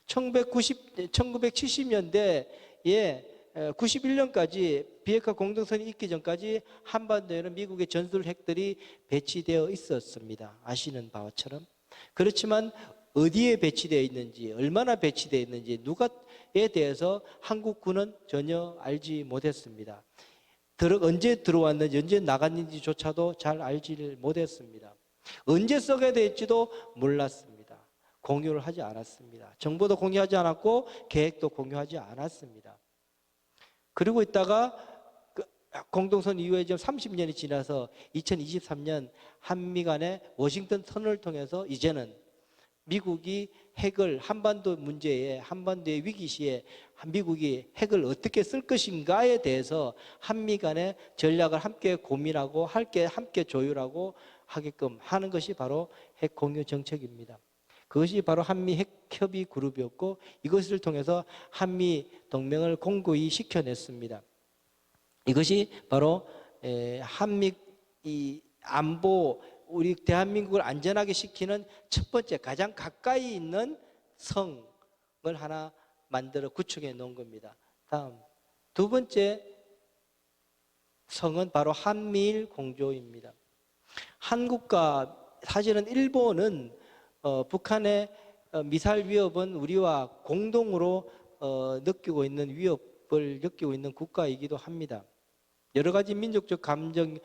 1970년대에 91년까지 비핵화 공동선언이 있기 전까지 한반도에는 미국의 전술 핵들이 배치되어 있었습니다. 아시는 바처럼. 그렇지만 어디에 배치되어 있는지, 얼마나 배치되어 있는지, 누가에 대해서 한국군은 전혀 알지 못했습니다. 언제 들어왔는지, 언제 나갔는지조차도 잘 알지를 못했습니다. 언제 써야 될지도 몰랐습니다. 공유를 하지 않았습니다. 정보도 공유하지 않았고 계획도 공유하지 않았습니다. 그리고 있다가 공동선 이후에 지금 30년이 지나서 2023년 한미 간의 워싱턴 선언을 통해서 이제는 미국이 핵을 한반도 문제에, 한반도의 위기 시에 미국이 핵을 어떻게 쓸 것인가에 대해서 한미 간의 전략을 함께 고민하고 함께 조율하고 하게끔 하는 것이 바로 핵 공유 정책입니다. 그것이 바로 한미 핵협의 그룹이었고, 이것을 통해서 한미 동맹을 공고히 시켜냈습니다. 이것이 바로 한미 안보, 우리 대한민국을 안전하게 시키는 첫 번째, 가장 가까이 있는 성을 하나 만들어 구축해 놓은 겁니다. 다음, 두 번째 성은 바로 한미일 공조입니다. 한국과 사실은 일본은 북한의 미사일 위협은 우리와 공동으로 느끼고 있는 위협을 느끼고 있는 국가이기도 합니다. 여러 가지 민족적 감정,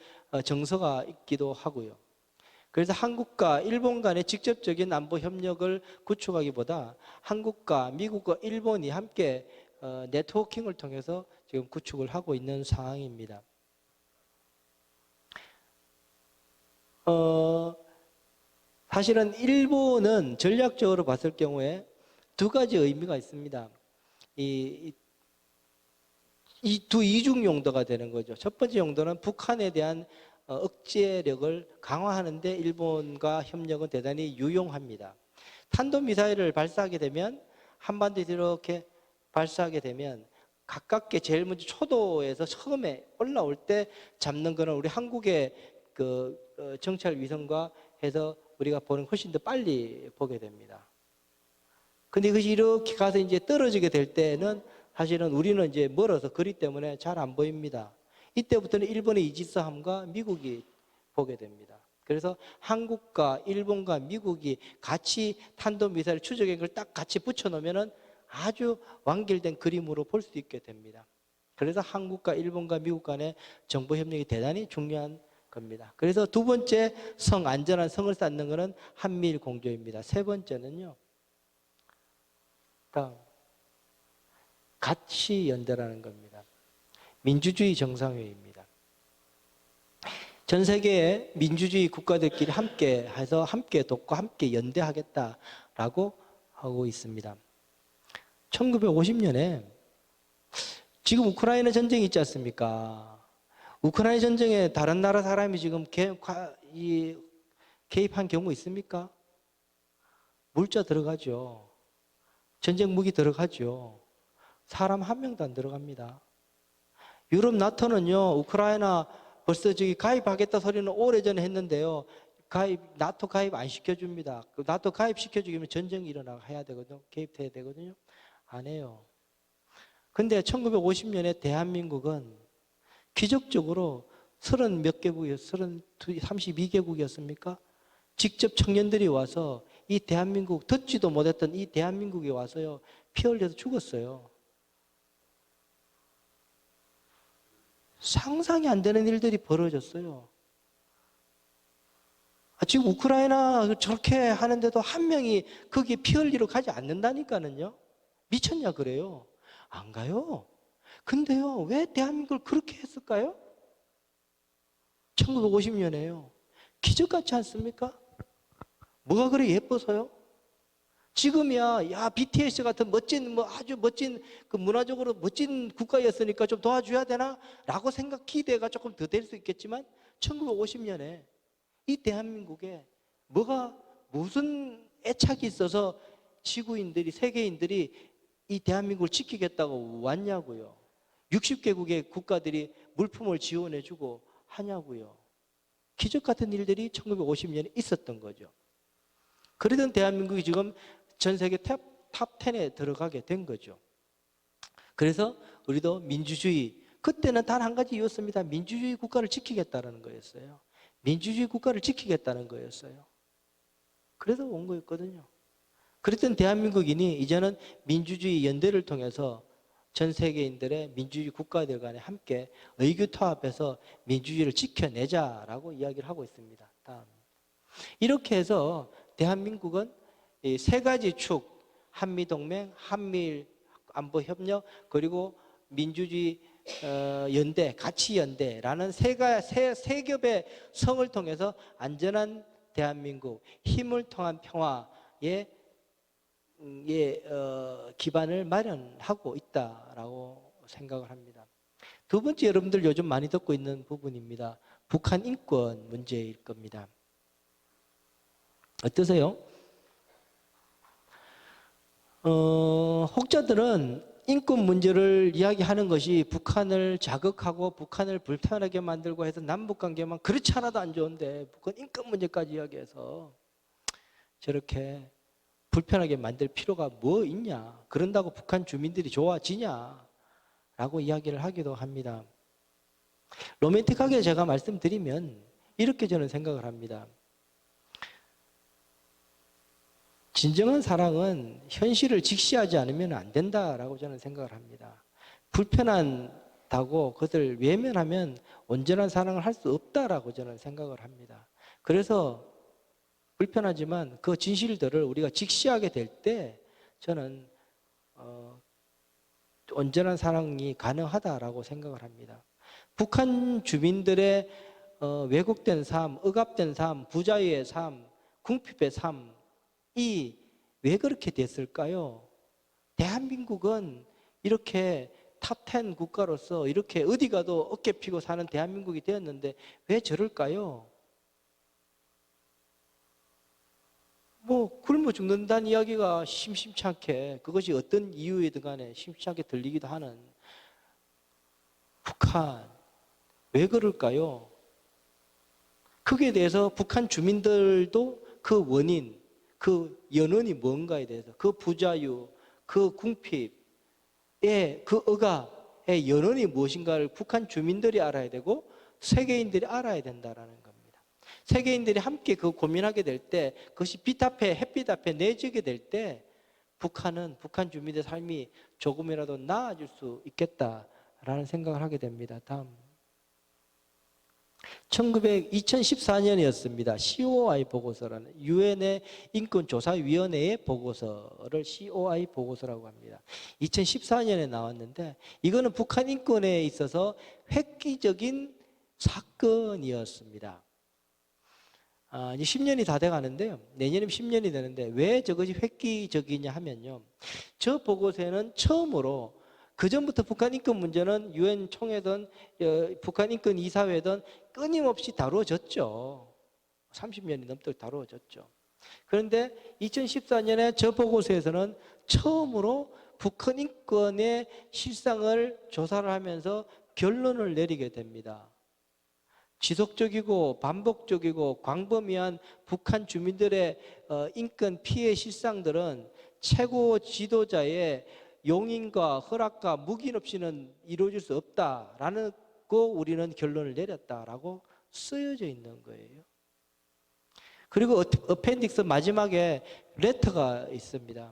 정서가 있기도 하고요. 그래서 한국과 일본 간의 직접적인 안보 협력을 구축하기보다 한국과 미국과 일본이 함께 네트워킹을 통해서 지금 구축을 하고 있는 상황입니다. 사실은 일본은 전략적으로 봤을 경우에 두 가지 의미가 있습니다. 이중 용도가 되는 거죠. 첫 번째 용도는 북한에 대한 억제력을 강화하는데 일본과 협력은 대단히 유용합니다. 탄도미사일을 발사하게 되면, 한반도에 이렇게 발사하게 되면 가깝게 제일 먼저 초도에서 처음에 올라올 때 잡는 거는 우리 한국의 정찰 위성과 해서 우리가 보는 훨씬 더 빨리 보게 됩니다. 근데 이것이 이렇게 가서 이제 떨어지게 될 때는 사실은 우리는 이제 멀어서 거리 때문에 잘 안 보입니다. 이때부터는 일본의 이지스함과 미국이 보게 됩니다. 그래서 한국과 일본과 미국이 같이 탄도미사일 추적인 걸 딱 같이 붙여놓으면 아주 완결된 그림으로 볼 수 있게 됩니다. 그래서 한국과 일본과 미국 간의 정보협력이 대단히 중요한 겁니다. 그래서 두 번째 성, 안전한 성을 쌓는 것은 한미일 공조입니다. 세 번째는요, 다음, 같이 연대라는 겁니다. 민주주의 정상회의입니다. 전 세계의 민주주의 국가들끼리 함께 해서 함께 돕고 함께 연대하겠다라고 하고 있습니다. 1950년에 지금 우크라이나 전쟁이 있지 않습니까? 우크라이나 전쟁에 다른 나라 사람이 지금 개입한 경우 있습니까? 물자 들어가죠. 전쟁 무기 들어가죠. 사람 한 명도 안 들어갑니다. 유럽 나토는요, 우크라이나 벌써 저기 가입하겠다 소리는 오래전에 했는데요. 나토 가입 안 시켜줍니다. 나토 가입 시켜주기면 전쟁이 일어나고 해야 되거든요. 개입해야 되거든요. 안 해요. 근데 1950년에 대한민국은 기적적으로 30몇 개국이었어요. 32개국이었습니까? 직접 청년들이 와서 이 대한민국, 듣지도 못했던 이 대한민국에 와서요, 피 흘려서 죽었어요. 상상이 안 되는 일들이 벌어졌어요. 지금 우크라이나 저렇게 하는데도 한 명이 거기에 피 흘리러 가지 않는다니까는요. 미쳤냐 그래요. 안 가요. 근데요, 왜 대한민국을 그렇게 했을까요? 1950년에요. 기적 같지 않습니까? 뭐가 그래 예뻐서요? 지금이야, 야, BTS 같은 멋진, 아주 멋진, 그 문화적으로 멋진 국가였으니까 좀 도와줘야 되나? 라고 기대가 조금 더 될 수 있겠지만, 1950년에 이 대한민국에 무슨 애착이 있어서 지구인들이, 세계인들이 이 대한민국을 지키겠다고 왔냐고요. 60개국의 국가들이 물품을 지원해주고 하냐고요. 기적 같은 일들이 1950년에 있었던 거죠. 그러던 대한민국이 지금 전 세계 탑 10에 들어가게 된 거죠. 그래서 우리도 민주주의, 그때는 단 한 가지 이유였습니다. 민주주의 국가를 지키겠다는 거였어요. 민주주의 국가를 지키겠다는 거였어요. 그래서 온 거였거든요. 그랬던 대한민국인이 이제는 민주주의 연대를 통해서 전 세계인들의 민주주의 국가들 간에 함께 의규타합해서 민주주의를 지켜내자라고 이야기를 하고 있습니다. 다음. 이렇게 해서 대한민국은 이 세 가지 축, 한미동맹, 한미일 안보협력, 그리고 민주주의 연대, 가치연대라는 세 겹의 성을 통해서 안전한 대한민국, 힘을 통한 평화의 기반을 마련하고 있다라고 생각을 합니다. 두 번째, 여러분들 요즘 많이 듣고 있는 부분입니다. 북한 인권 문제일 겁니다. 어떠세요? 혹자들은 인권 문제를 이야기하는 것이 북한을 자극하고 북한을 불편하게 만들고 해서 남북관계만 그렇지 않아도 안 좋은데 북한 인권 문제까지 이야기해서 저렇게 불편하게 만들 필요가 뭐 있냐, 그런다고 북한 주민들이 좋아지냐 라고 이야기를 하기도 합니다. 로맨틱하게 제가 말씀드리면 이렇게 저는 생각을 합니다. 진정한 사랑은 현실을 직시하지 않으면 안 된다라고 저는 생각을 합니다. 불편하다고 그것을 외면하면 온전한 사랑을 할 수 없다라고 저는 생각을 합니다. 그래서 불편하지만 그 진실들을 우리가 직시하게 될 때 저는 온전한 사랑이 가능하다라고 생각을 합니다. 북한 주민들의 왜곡된 삶, 억압된 삶, 부자유의 삶, 궁핍의 삶이 왜 그렇게 됐을까요? 대한민국은 이렇게 탑10 국가로서 이렇게 어디 가도 어깨 피고 사는 대한민국이 되었는데 왜 저럴까요? 굶어 죽는다는 이야기가 심심치 않게, 그것이 어떤 이유이든 간에 심심치 않게 들리기도 하는 북한, 왜 그럴까요? 거기에 대해서 북한 주민들도 그 원인, 그 연원이 뭔가에 대해서, 그 부자유, 그 궁핍의 그 억압의 연원이 무엇인가를 북한 주민들이 알아야 되고 세계인들이 알아야 된다라는 겁니다. 세계인들이 함께 그 고민하게 될 때, 그것이 빛 앞에, 햇빛 앞에 내지게 될 때 북한 주민들의 삶이 조금이라도 나아질 수 있겠다라는 생각을 하게 됩니다. 다음. 2014년이었습니다. COI 보고서라는 유엔의 인권조사위원회의 보고서를 COI 보고서라고 합니다. 2014년에 나왔는데 이거는 북한 인권에 있어서 획기적인 사건이었습니다. 이제 10년이 다 돼가는데요. 내년이면 10년이 되는데 왜 저것이 획기적이냐 하면요. 저 보고서에는 처음으로 그 전부터 북한 인권 문제는 유엔 총회든 북한 인권 이사회든 끊임없이 다루어졌죠. 30년이 넘도록 다루어졌죠. 그런데 2014년에 저 보고서에서는 처음으로 북한 인권의 실상을 조사를 하면서 결론을 내리게 됩니다. 지속적이고 반복적이고 광범위한 북한 주민들의 인권 피해 실상들은 최고 지도자의 용인과 허락과 묵인 없이는 이루어질 수 없다라는 거 우리는 결론을 내렸다라고 쓰여져 있는 거예요. 그리고 어펜딕스 마지막에 레터가 있습니다.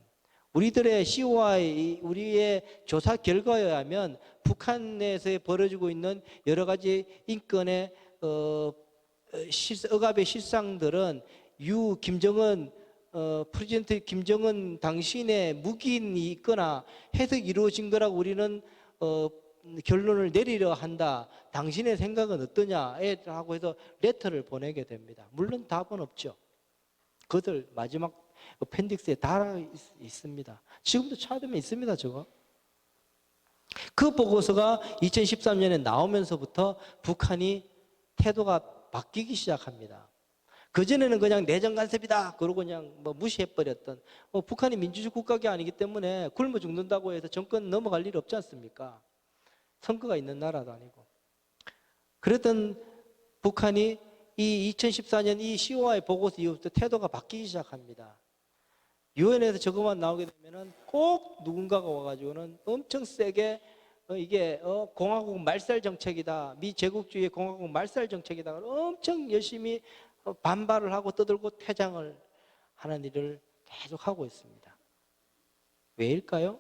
우리들의 COI, 우리의 조사 결과에 의하면 북한에서 벌어지고 있는 여러 가지 인권의 억압의 실상들은 김정은 프레지던트 김정은 당신의 묵인이 있거나 해서 이루어진 거라고 우리는 결론을 내리려 한다. 당신의 생각은 어떠냐라고 해서 레터를 보내게 됩니다. 물론 답은 없죠. 그것을 마지막 어펜딕스에 달아 있습니다. 지금도 찾으면 있습니다. 저거. 그 보고서가 2013년에 나오면서부터 북한이 태도가 바뀌기 시작합니다. 그전에는 그냥 내정 간섭이다 그러고 그냥 무시해버렸던 북한이 민주주의 국가가 아니기 때문에 굶어 죽는다고 해서 정권 넘어갈 일이 없지 않습니까? 선거가 있는 나라도 아니고. 그랬던 북한이 이 2014년 이 COI 보고서 이후부터 태도가 바뀌기 시작합니다. 유엔에서 저것만 나오게 되면은 꼭 누군가가 와가지고는 엄청 세게 이게 공화국 말살 정책이다, 미 제국주의 공화국 말살 정책이다, 엄청 열심히 반발을 하고 떠들고 퇴장을 하는 일을 계속 하고 있습니다. 왜일까요?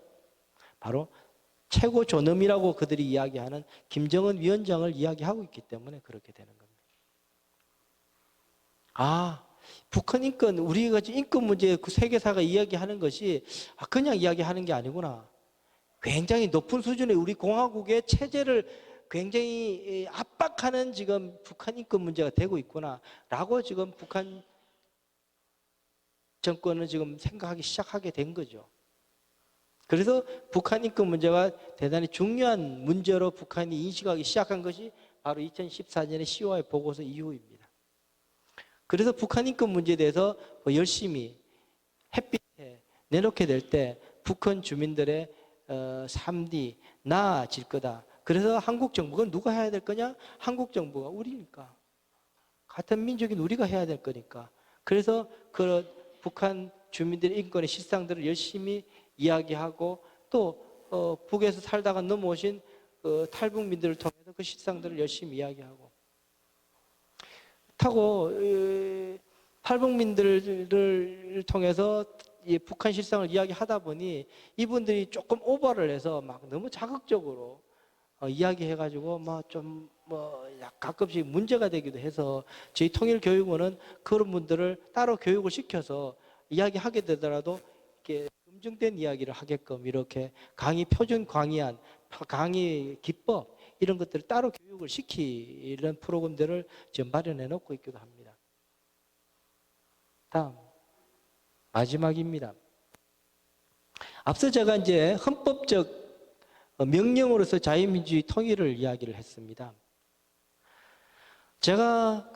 바로 최고 존엄이라고 그들이 이야기하는 김정은 위원장을 이야기하고 있기 때문에 그렇게 되는 겁니다. 북한 인권, 우리가 인권 문제 그 세계사가 이야기하는 것이 그냥 이야기하는 게 아니구나. 굉장히 높은 수준의 우리 공화국의 체제를 굉장히 압박하는 지금 북한 인권 문제가 되고 있구나라고 지금 북한 정권은 지금 생각하기 시작하게 된 거죠. 그래서 북한 인권 문제가 대단히 중요한 문제로 북한이 인식하기 시작한 것이 바로 2014년의 COI 보고서 이후입니다. 그래서 북한 인권 문제에 대해서 열심히 햇빛에 내놓게 될 때 북한 주민들의 삶이 나아질 거다. 그래서 한국 정부가 누가 해야 될 거냐? 한국 정부가 우리니까. 같은 민족인 우리가 해야 될 거니까. 그래서 그 북한 주민들의 인권의 실상들을 열심히 이야기하고 또 북에서 살다가 넘어오신 탈북민들을 통해서 그 실상들을 열심히 이야기하고 탈북민들을 통해서 북한 실상을 이야기하다 보니 이분들이 조금 오버를 해서 막 너무 자극적으로 이야기해가지고 가끔씩 문제가 되기도 해서 저희 통일교육원은 그런 분들을 따로 교육을 시켜서 이야기하게 되더라도 이렇게 검증된 이야기를 하게끔 이렇게 강의 표준 강의안, 강의 기법 이런 것들을 따로 교육을 시키는 프로그램들을 지금 마련해 놓고 있기도 합니다. 다음 마지막입니다. 앞서 제가 이제 헌법적 명령으로서 자유민주주의 통일을 이야기를 했습니다. 제가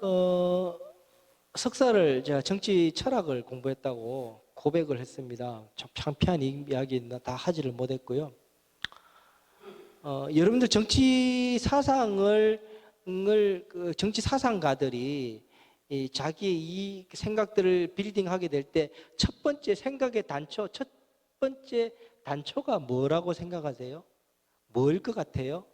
석사를 제가 정치 철학을 공부했다고 고백을 했습니다. 좀 창피한 이야기는 다 하지를 못했고요. 여러분들 정치 사상을 정치 사상가들이 자기의 이 생각들을 빌딩하게 될 때 첫 번째 생각의 단초, 첫 번째 단초가 뭐라고 생각하세요? 뭐일 것 같아요?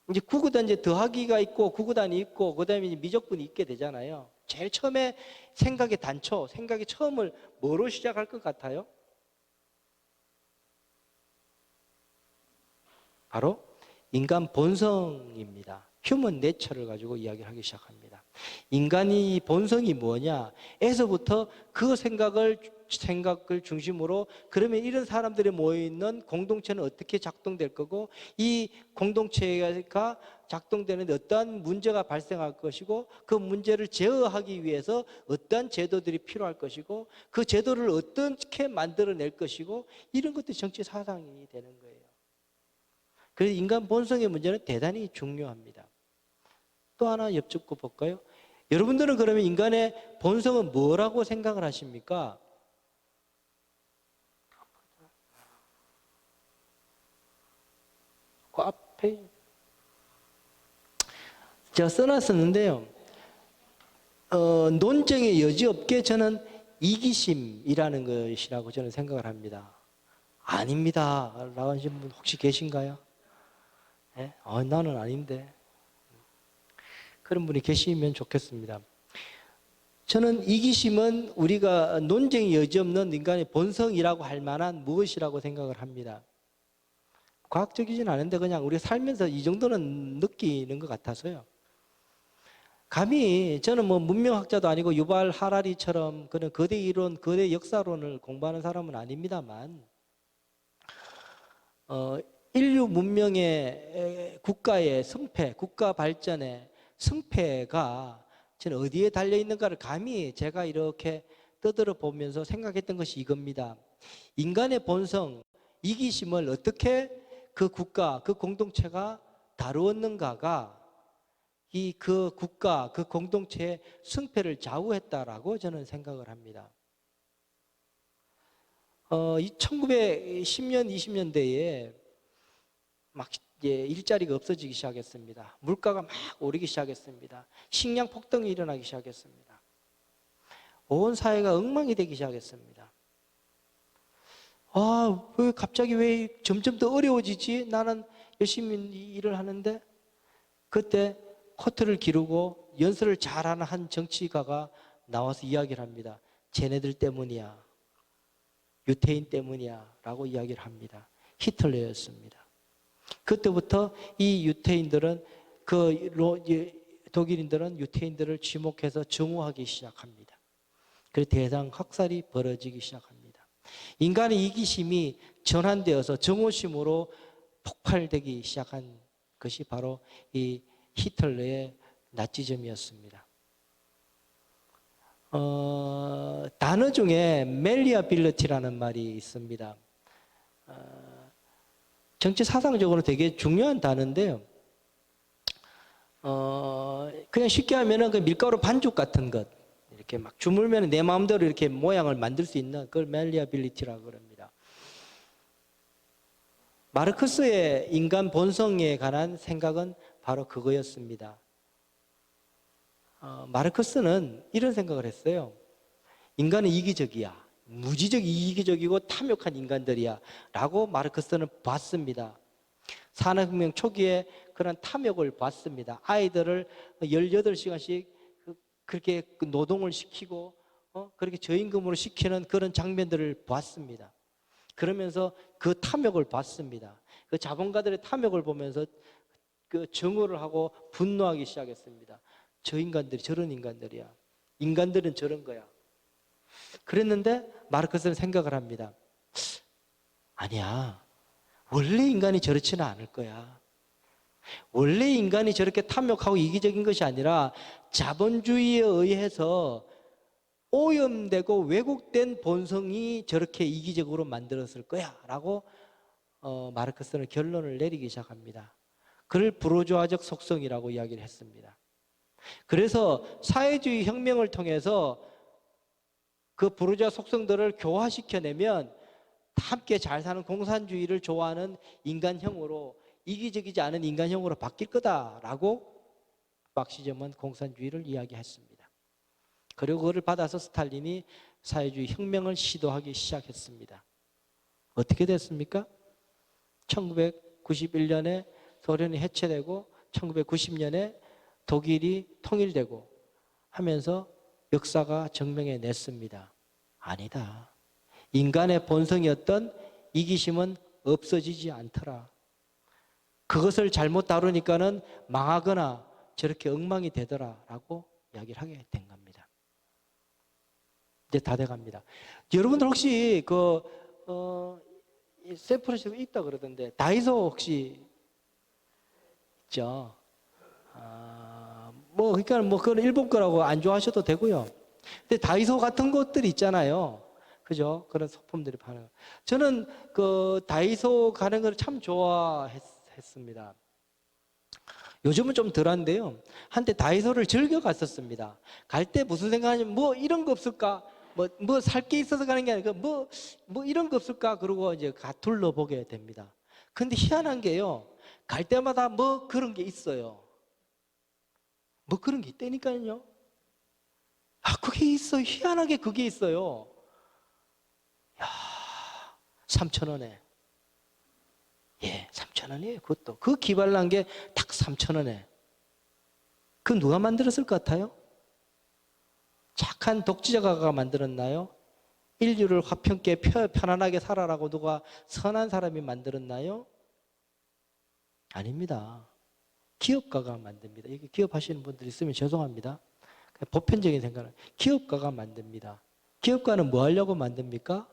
이제 구구단 이제 더하기가 있고 구구단이 있고 그다음에 미적분이 있게 되잖아요. 제일 처음에 생각의 단초, 생각의 처음을 뭐로 시작할 것 같아요? 바로 인간 본성입니다. 휴먼 네처를 가지고 이야기를 하기 시작합니다. 인간이 본성이 뭐냐? 에서부터 그 생각을 생각을 중심으로 그러면 이런 사람들이 모여있는 공동체는 어떻게 작동될 거고 이 공동체가 작동되는데 어떠한 문제가 발생할 것이고 그 문제를 제어하기 위해서 어떠한 제도들이 필요할 것이고 그 제도를 어떻게 만들어낼 것이고 이런 것들이 정치 사상이 되는 거예요. 그래서 인간 본성의 문제는 대단히 중요합니다. 또 하나 여쭙고 볼까요? 여러분들은 그러면 인간의 본성은 뭐라고 생각을 하십니까? 그 앞에 제가 써놨었는데요. 논쟁의 여지 없게 저는 이기심이라는 것이라고 저는 생각을 합니다. 아닙니다. 라고 하시는 분 혹시 계신가요? 네? 나는 아닌데. 그런 분이 계시면 좋겠습니다. 저는 이기심은 우리가 논쟁의 여지 없는 인간의 본성이라고 할 만한 무엇이라고 생각을 합니다. 과학적이진 않은데 그냥 우리가 살면서 이 정도는 느끼는 것 같아서요. 감히 저는 뭐 문명학자도 아니고 유발 하라리처럼 그런 거대 이론, 거대 역사론을 공부하는 사람은 아닙니다만 인류 문명의 국가의 승패, 국가 발전의 승패가 저는 어디에 달려있는가를 감히 제가 이렇게 떠들어 보면서 생각했던 것이 이겁니다. 인간의 본성, 이기심을 어떻게 그 국가, 그 공동체가 다루었는가가 그 국가, 그 공동체의 승패를 좌우했다라고 저는 생각을 합니다. 1910년, 20년대에 막 일자리가 없어지기 시작했습니다. 물가가 막 오르기 시작했습니다. 식량 폭등이 일어나기 시작했습니다. 온 사회가 엉망이 되기 시작했습니다. 왜 갑자기 왜 점점 더 어려워지지? 나는 열심히 일을 하는데 그때 코트를 기르고 연설을 잘하는 한 정치가가 나와서 이야기를 합니다. 쟤네들 때문이야. 유태인 때문이야. 라고 이야기를 합니다. 히틀러였습니다. 그때부터 이 유태인들은 독일인들은 유태인들을 지목해서 정오하기 시작합니다. 그래서 대상 학살이 벌어지기 시작합니다. 인간의 이기심이 전환되어서 정오심으로 폭발되기 시작한 것이 바로 이 히틀러의 나치즘이었습니다. 단어 중에 멜리아빌리티라는 말이 있습니다. 정치 사상적으로 되게 중요한 단어인데요. 그냥 쉽게 하면은 그 밀가루 반죽 같은 것, 이렇게 막 주물면 내 마음대로 이렇게 모양을 만들 수 있는 그걸 멜리아빌리티라고 그럽니다. 마르크스의 인간 본성에 관한 생각은 바로 그거였습니다. 마르크스는 이런 생각을 했어요. 인간은 이기적이야. 무지적 이기적이고 탐욕한 인간들이야 라고 마르크스는 봤습니다. 산업혁명 초기에 그런 탐욕을 봤습니다. 아이들을 18시간씩 그렇게 노동을 시키고 그렇게 저임금으로 시키는 그런 장면들을 봤습니다. 그러면서 그 탐욕을 봤습니다. 그 자본가들의 탐욕을 보면서 그 정오를 하고 분노하기 시작했습니다. 저 인간들이 저런 인간들이야. 인간들은 저런 거야. 그랬는데 마르크스는 생각을 합니다. 아니야. 원래 인간이 저렇지는 않을 거야. 원래 인간이 저렇게 탐욕하고 이기적인 것이 아니라 자본주의에 의해서 오염되고 왜곡된 본성이 저렇게 이기적으로 만들었을 거야 라고 마르크스는 결론을 내리기 시작합니다. 그를 부르주아적 속성이라고 이야기를 했습니다. 그래서 사회주의 혁명을 통해서 그 부르주아 속성들을 교화시켜내면 함께 잘 사는 공산주의를 좋아하는 인간형으로, 이기적이지 않은 인간형으로 바뀔 거다라고 막시즘은 공산주의를 이야기했습니다. 그리고 그걸 받아서 스탈린이 사회주의 혁명을 시도하기 시작했습니다. 어떻게 됐습니까? 1991년에 소련이 해체되고 1990년에 독일이 통일되고 하면서 역사가 증명해 냈습니다. 아니다. 인간의 본성이었던 이기심은 없어지지 않더라. 그것을 잘못 다루니까는 망하거나 저렇게 엉망이 되더라라고 이야기를 하게 된 겁니다. 이제 다 돼갑니다. 여러분들 혹시 이 샌프란시스코 있다 그러던데 다이소 혹시 있죠? 그러니까 그건 일본 거라고 안 좋아하셔도 되고요. 근데 다이소 같은 곳들이 있잖아요. 그죠? 그런 소품들이 파는 거. 저는 그 다이소 가는 걸 참 좋아했습니다. 요즘은 좀 덜한데요. 한때 다이소를 즐겨 갔었습니다. 갈 때 무슨 생각하냐면 뭐 이런 거 없을까? 뭐 살 게 있어서 가는 게 아니고 뭐 이런 거 없을까? 그러고 이제 둘러보게 됩니다. 근데 희한한 게요. 갈 때마다 뭐 그런 게 있어요. 뭐 그런 게 있다니까요. 그게 있어요. 희한하게 그게 있어요. 3,000원에. 예, 3,000원이에요. 그것도. 그 기발난 게 딱 3,000원에. 그 누가 만들었을 것 같아요? 착한 독재자가 만들었나요? 인류를 화평케 편안하게 살아라고 누가 선한 사람이 만들었나요? 아닙니다. 기업가가 만듭니다. 여기 기업하시는 분들 있으면 죄송합니다. 보편적인 생각은 기업가가 만듭니다. 기업가는 뭐 하려고 만듭니까?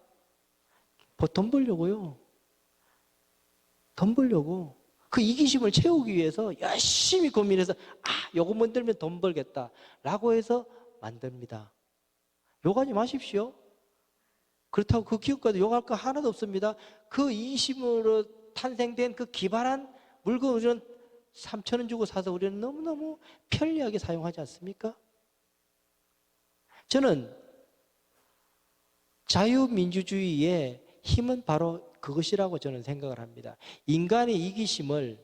돈 벌려고요. 돈 벌려고. 그 이기심을 채우기 위해서 열심히 고민해서 요거 만들면 돈 벌겠다라고 해서 만듭니다. 욕하지 마십시오. 그렇다고 그 기업가도 욕할 거 하나도 없습니다. 그 이기심으로 탄생된 그 기발한 물건을 우리는 3,000원 주고 사서 우리는 너무너무 편리하게 사용하지 않습니까? 저는 자유민주주의의 힘은 바로 그것이라고 저는 생각을 합니다. 인간의 이기심을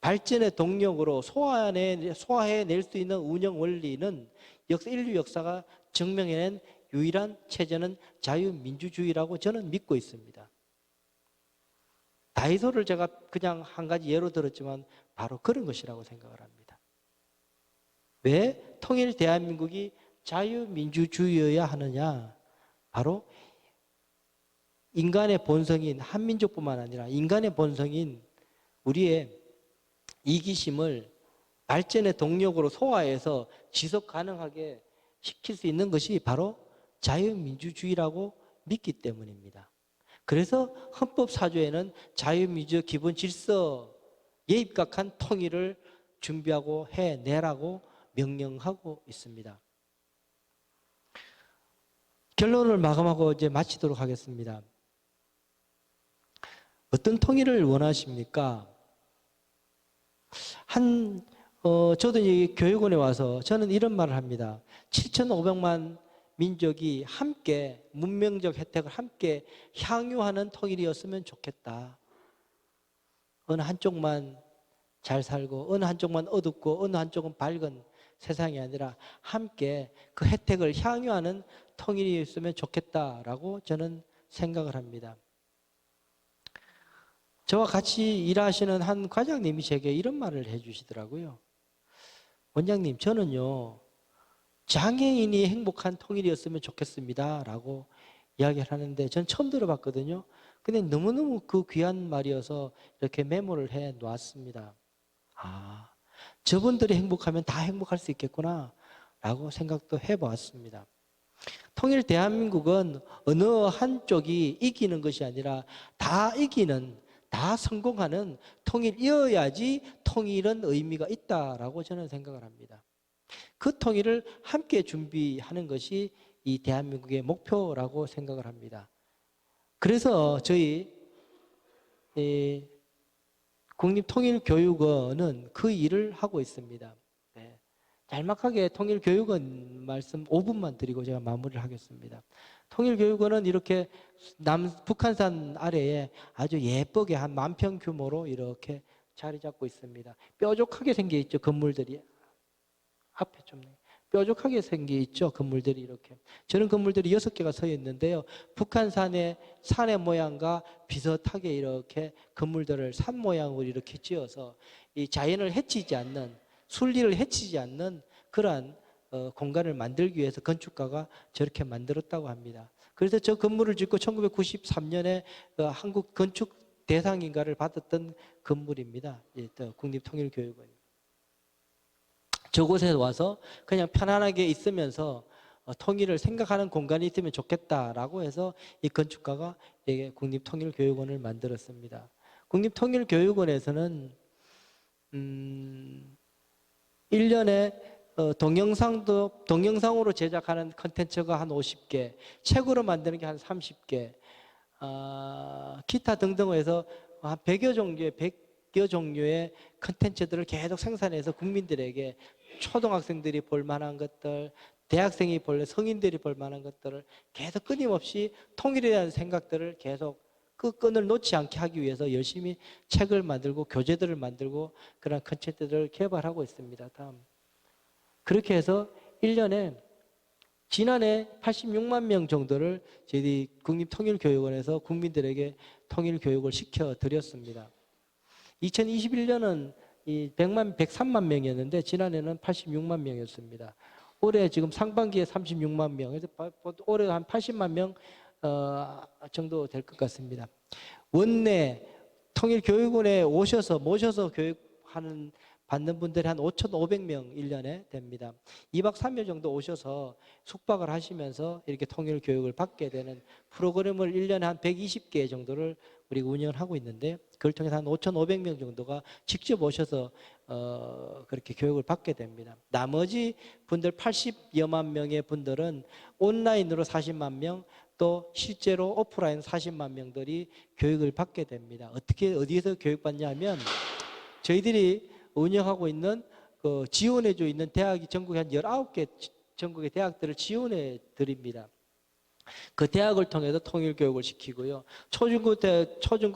발전의 동력으로 소화해낼 수 있는 운영 원리는 인류 역사가 증명해낸 유일한 체제는 자유민주주의라고 저는 믿고 있습니다. 다이소를 제가 그냥 한 가지 예로 들었지만 바로 그런 것이라고 생각을 합니다. 왜 통일 대한민국이 자유민주주의여야 하느냐? 바로 인간의 본성인 한민족뿐만 아니라 인간의 본성인 우리의 이기심을 발전의 동력으로 소화해서 지속 가능하게 시킬 수 있는 것이 바로 자유민주주의라고 믿기 때문입니다. 그래서 헌법사조에는 자유민주 기본 질서에 입각한 통일을 준비하고 해내라고 명령하고 있습니다. 결론을 마감하고 이제 마치도록 하겠습니다. 어떤 통일을 원하십니까? 저도 이 교육원에 와서 저는 이런 말을 합니다. 7,500만 민족이 함께 문명적 혜택을 함께 향유하는 통일이었으면 좋겠다. 어느 한쪽만 잘 살고 어느 한쪽만 어둡고 어느 한쪽은 밝은 세상이 아니라 함께 그 혜택을 향유하는 통일이었으면 좋겠다라고 저는 생각을 합니다. 저와 같이 일하시는 한 과장님이 제게 이런 말을 해주시더라고요. 원장님, 저는요 장애인이 행복한 통일이었으면 좋겠습니다 라고 이야기를 하는데 전 처음 들어봤거든요. 근데 너무너무 그 귀한 말이어서 이렇게 메모를 해 놓았습니다. 저분들이 행복하면 다 행복할 수 있겠구나 라고 생각도 해보았습니다. 통일 대한민국은 어느 한쪽이 이기는 것이 아니라 다 이기는, 다 성공하는 통일이어야지 통일은 의미가 있다라고 저는 생각을 합니다. 그 통일을 함께 준비하는 것이 이 대한민국의 목표라고 생각을 합니다. 그래서 저희 국립통일교육원은 그 일을 하고 있습니다. 짤막하게 통일교육원 말씀 5분만 드리고 제가 마무리를 하겠습니다. 통일교육원은 이렇게 북한산 아래에 아주 예쁘게 한 10,000평 규모로 이렇게 자리 잡고 있습니다. 뾰족하게 생겨 있죠, 건물들이. 앞에 좀 뾰족하게 생겨 있죠, 건물들이 이렇게. 저런 건물들이 6개가 서 있는데요. 북한산의 산의 모양과 비슷하게 이렇게 건물들을 산 모양으로 이렇게 지어서 이 자연을 해치지 않는, 순리를 해치지 않는 그러한 공간을 만들기 위해서 건축가가 저렇게 만들었다고 합니다. 그래서 저 건물을 짓고 1993년에 한국 건축 대상인가를 받았던 건물입니다. 국립통일교육원이. 저곳에 와서 그냥 편안하게 있으면서 통일을 생각하는 공간이 있으면 좋겠다라고 해서 이 건축가가 이게 국립통일교육원을 만들었습니다. 국립통일교육원에서는 1년에 동영상으로 제작하는 컨텐츠가 한 50개, 책으로 만드는 게 한 30개, 기타 등등을 해서 한 100여 종류의 컨텐츠들을 계속 생산해서 국민들에게 초등학생들이 볼 만한 것들, 대학생이 성인들이 볼 만한 것들을 계속 끊임없이 통일에 대한 생각들을 계속 그 끈을 놓지 않게 하기 위해서 열심히 책을 만들고 교재들을 만들고 그런 컨텐츠들을 개발하고 있습니다. 다음. 그렇게 해서 1년에 지난해 86만 명 정도를 저희 국립통일교육원에서 국민들에게 통일교육을 시켜드렸습니다. 2021년은 103만 명이었는데 지난해는 86만 명이었습니다. 올해 지금 상반기에 36만 명, 그래서 올해 한 80만 명 정도 될 것 같습니다. 원내 통일교육원에 모셔서 받는 분들이 한 5,500명 1년에 됩니다. 2박 3일 정도 오셔서 숙박을 하시면서 이렇게 통일교육을 받게 되는 프로그램을 1년에 한 120개 정도를 우리가 운영을 하고 있는데 그걸 통해서 한 5,500명 정도가 직접 오셔서 그렇게 교육을 받게 됩니다. 나머지 분들 80여만 명의 분들은 온라인으로 40만 명, 또 실제로 오프라인 40만 명들이 교육을 받게 됩니다. 어디에서 교육받냐 하면 저희들이 운영하고 있는 지원해주고 있는 대학이 전국에 한 19개 전국의 대학들을 지원해 드립니다. 그 대학을 통해서 통일교육을 시키고요. 초중고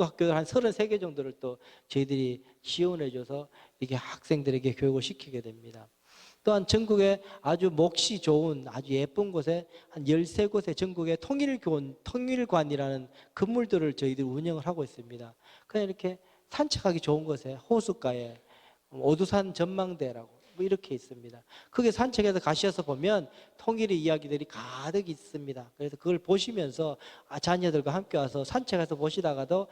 학교들 한 33개 정도를 또 저희들이 지원해줘서 이게 학생들에게 교육을 시키게 됩니다. 또한 전국에 아주 몫이 좋은 아주 예쁜 곳에 한 13곳의 전국에 통일관이라는 건물들을 저희들이 운영을 하고 있습니다. 그냥 이렇게 산책하기 좋은 곳에 호숫가에 오두산 전망대라고 뭐 이렇게 있습니다. 거기 산책해서 가셔서 보면 통일의 이야기들이 가득 있습니다. 그래서 그걸 보시면서 자녀들과 함께 와서 산책해서 보시다가도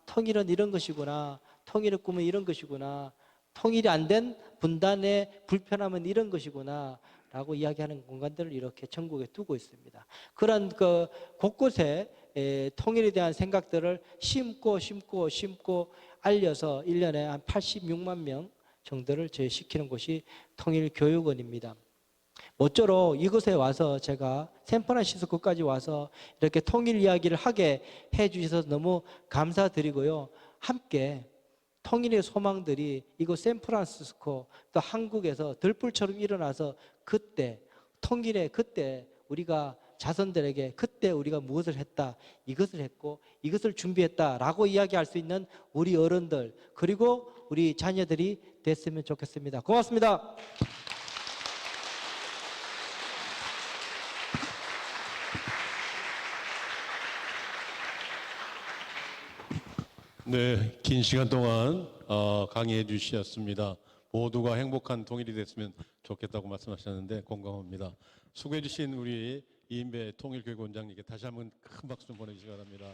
통일은 이런 것이구나, 통일의 꿈은 이런 것이구나, 통일이 안 된 분단의 불편함은 이런 것이구나 라고 이야기하는 공간들을 이렇게 전국에 두고 있습니다. 그런 곳곳에 통일에 대한 생각들을 심고 알려서 1년에 한 86만 명 정도를 시키는 곳이 통일교육원입니다. 모쪼록 이곳에 와서 제가 샌프란시스코까지 와서 이렇게 통일 이야기를 하게 해주셔서 너무 감사드리고요. 함께 통일의 소망들이 이곳 샌프란시스코 또 한국에서 들불처럼 일어나서 통일의 그때 우리가 자손들에게 그때 우리가 무엇을 했다, 이것을 했고 이것을 준비했다라고 이야기할 수 있는 우리 어른들 그리고 우리 자녀들이 됐으면 좋겠습니다. 고맙습니다. 네, 긴 시간 동안 강의해 주셨습니다. 모두가 행복한 통일이 됐으면 좋겠다고 말씀하셨는데 공감합니다. 수고해 주신 우리 이인배 통일교육원장님께 다시 한번 큰 박수 좀 보내주시기 바랍니다.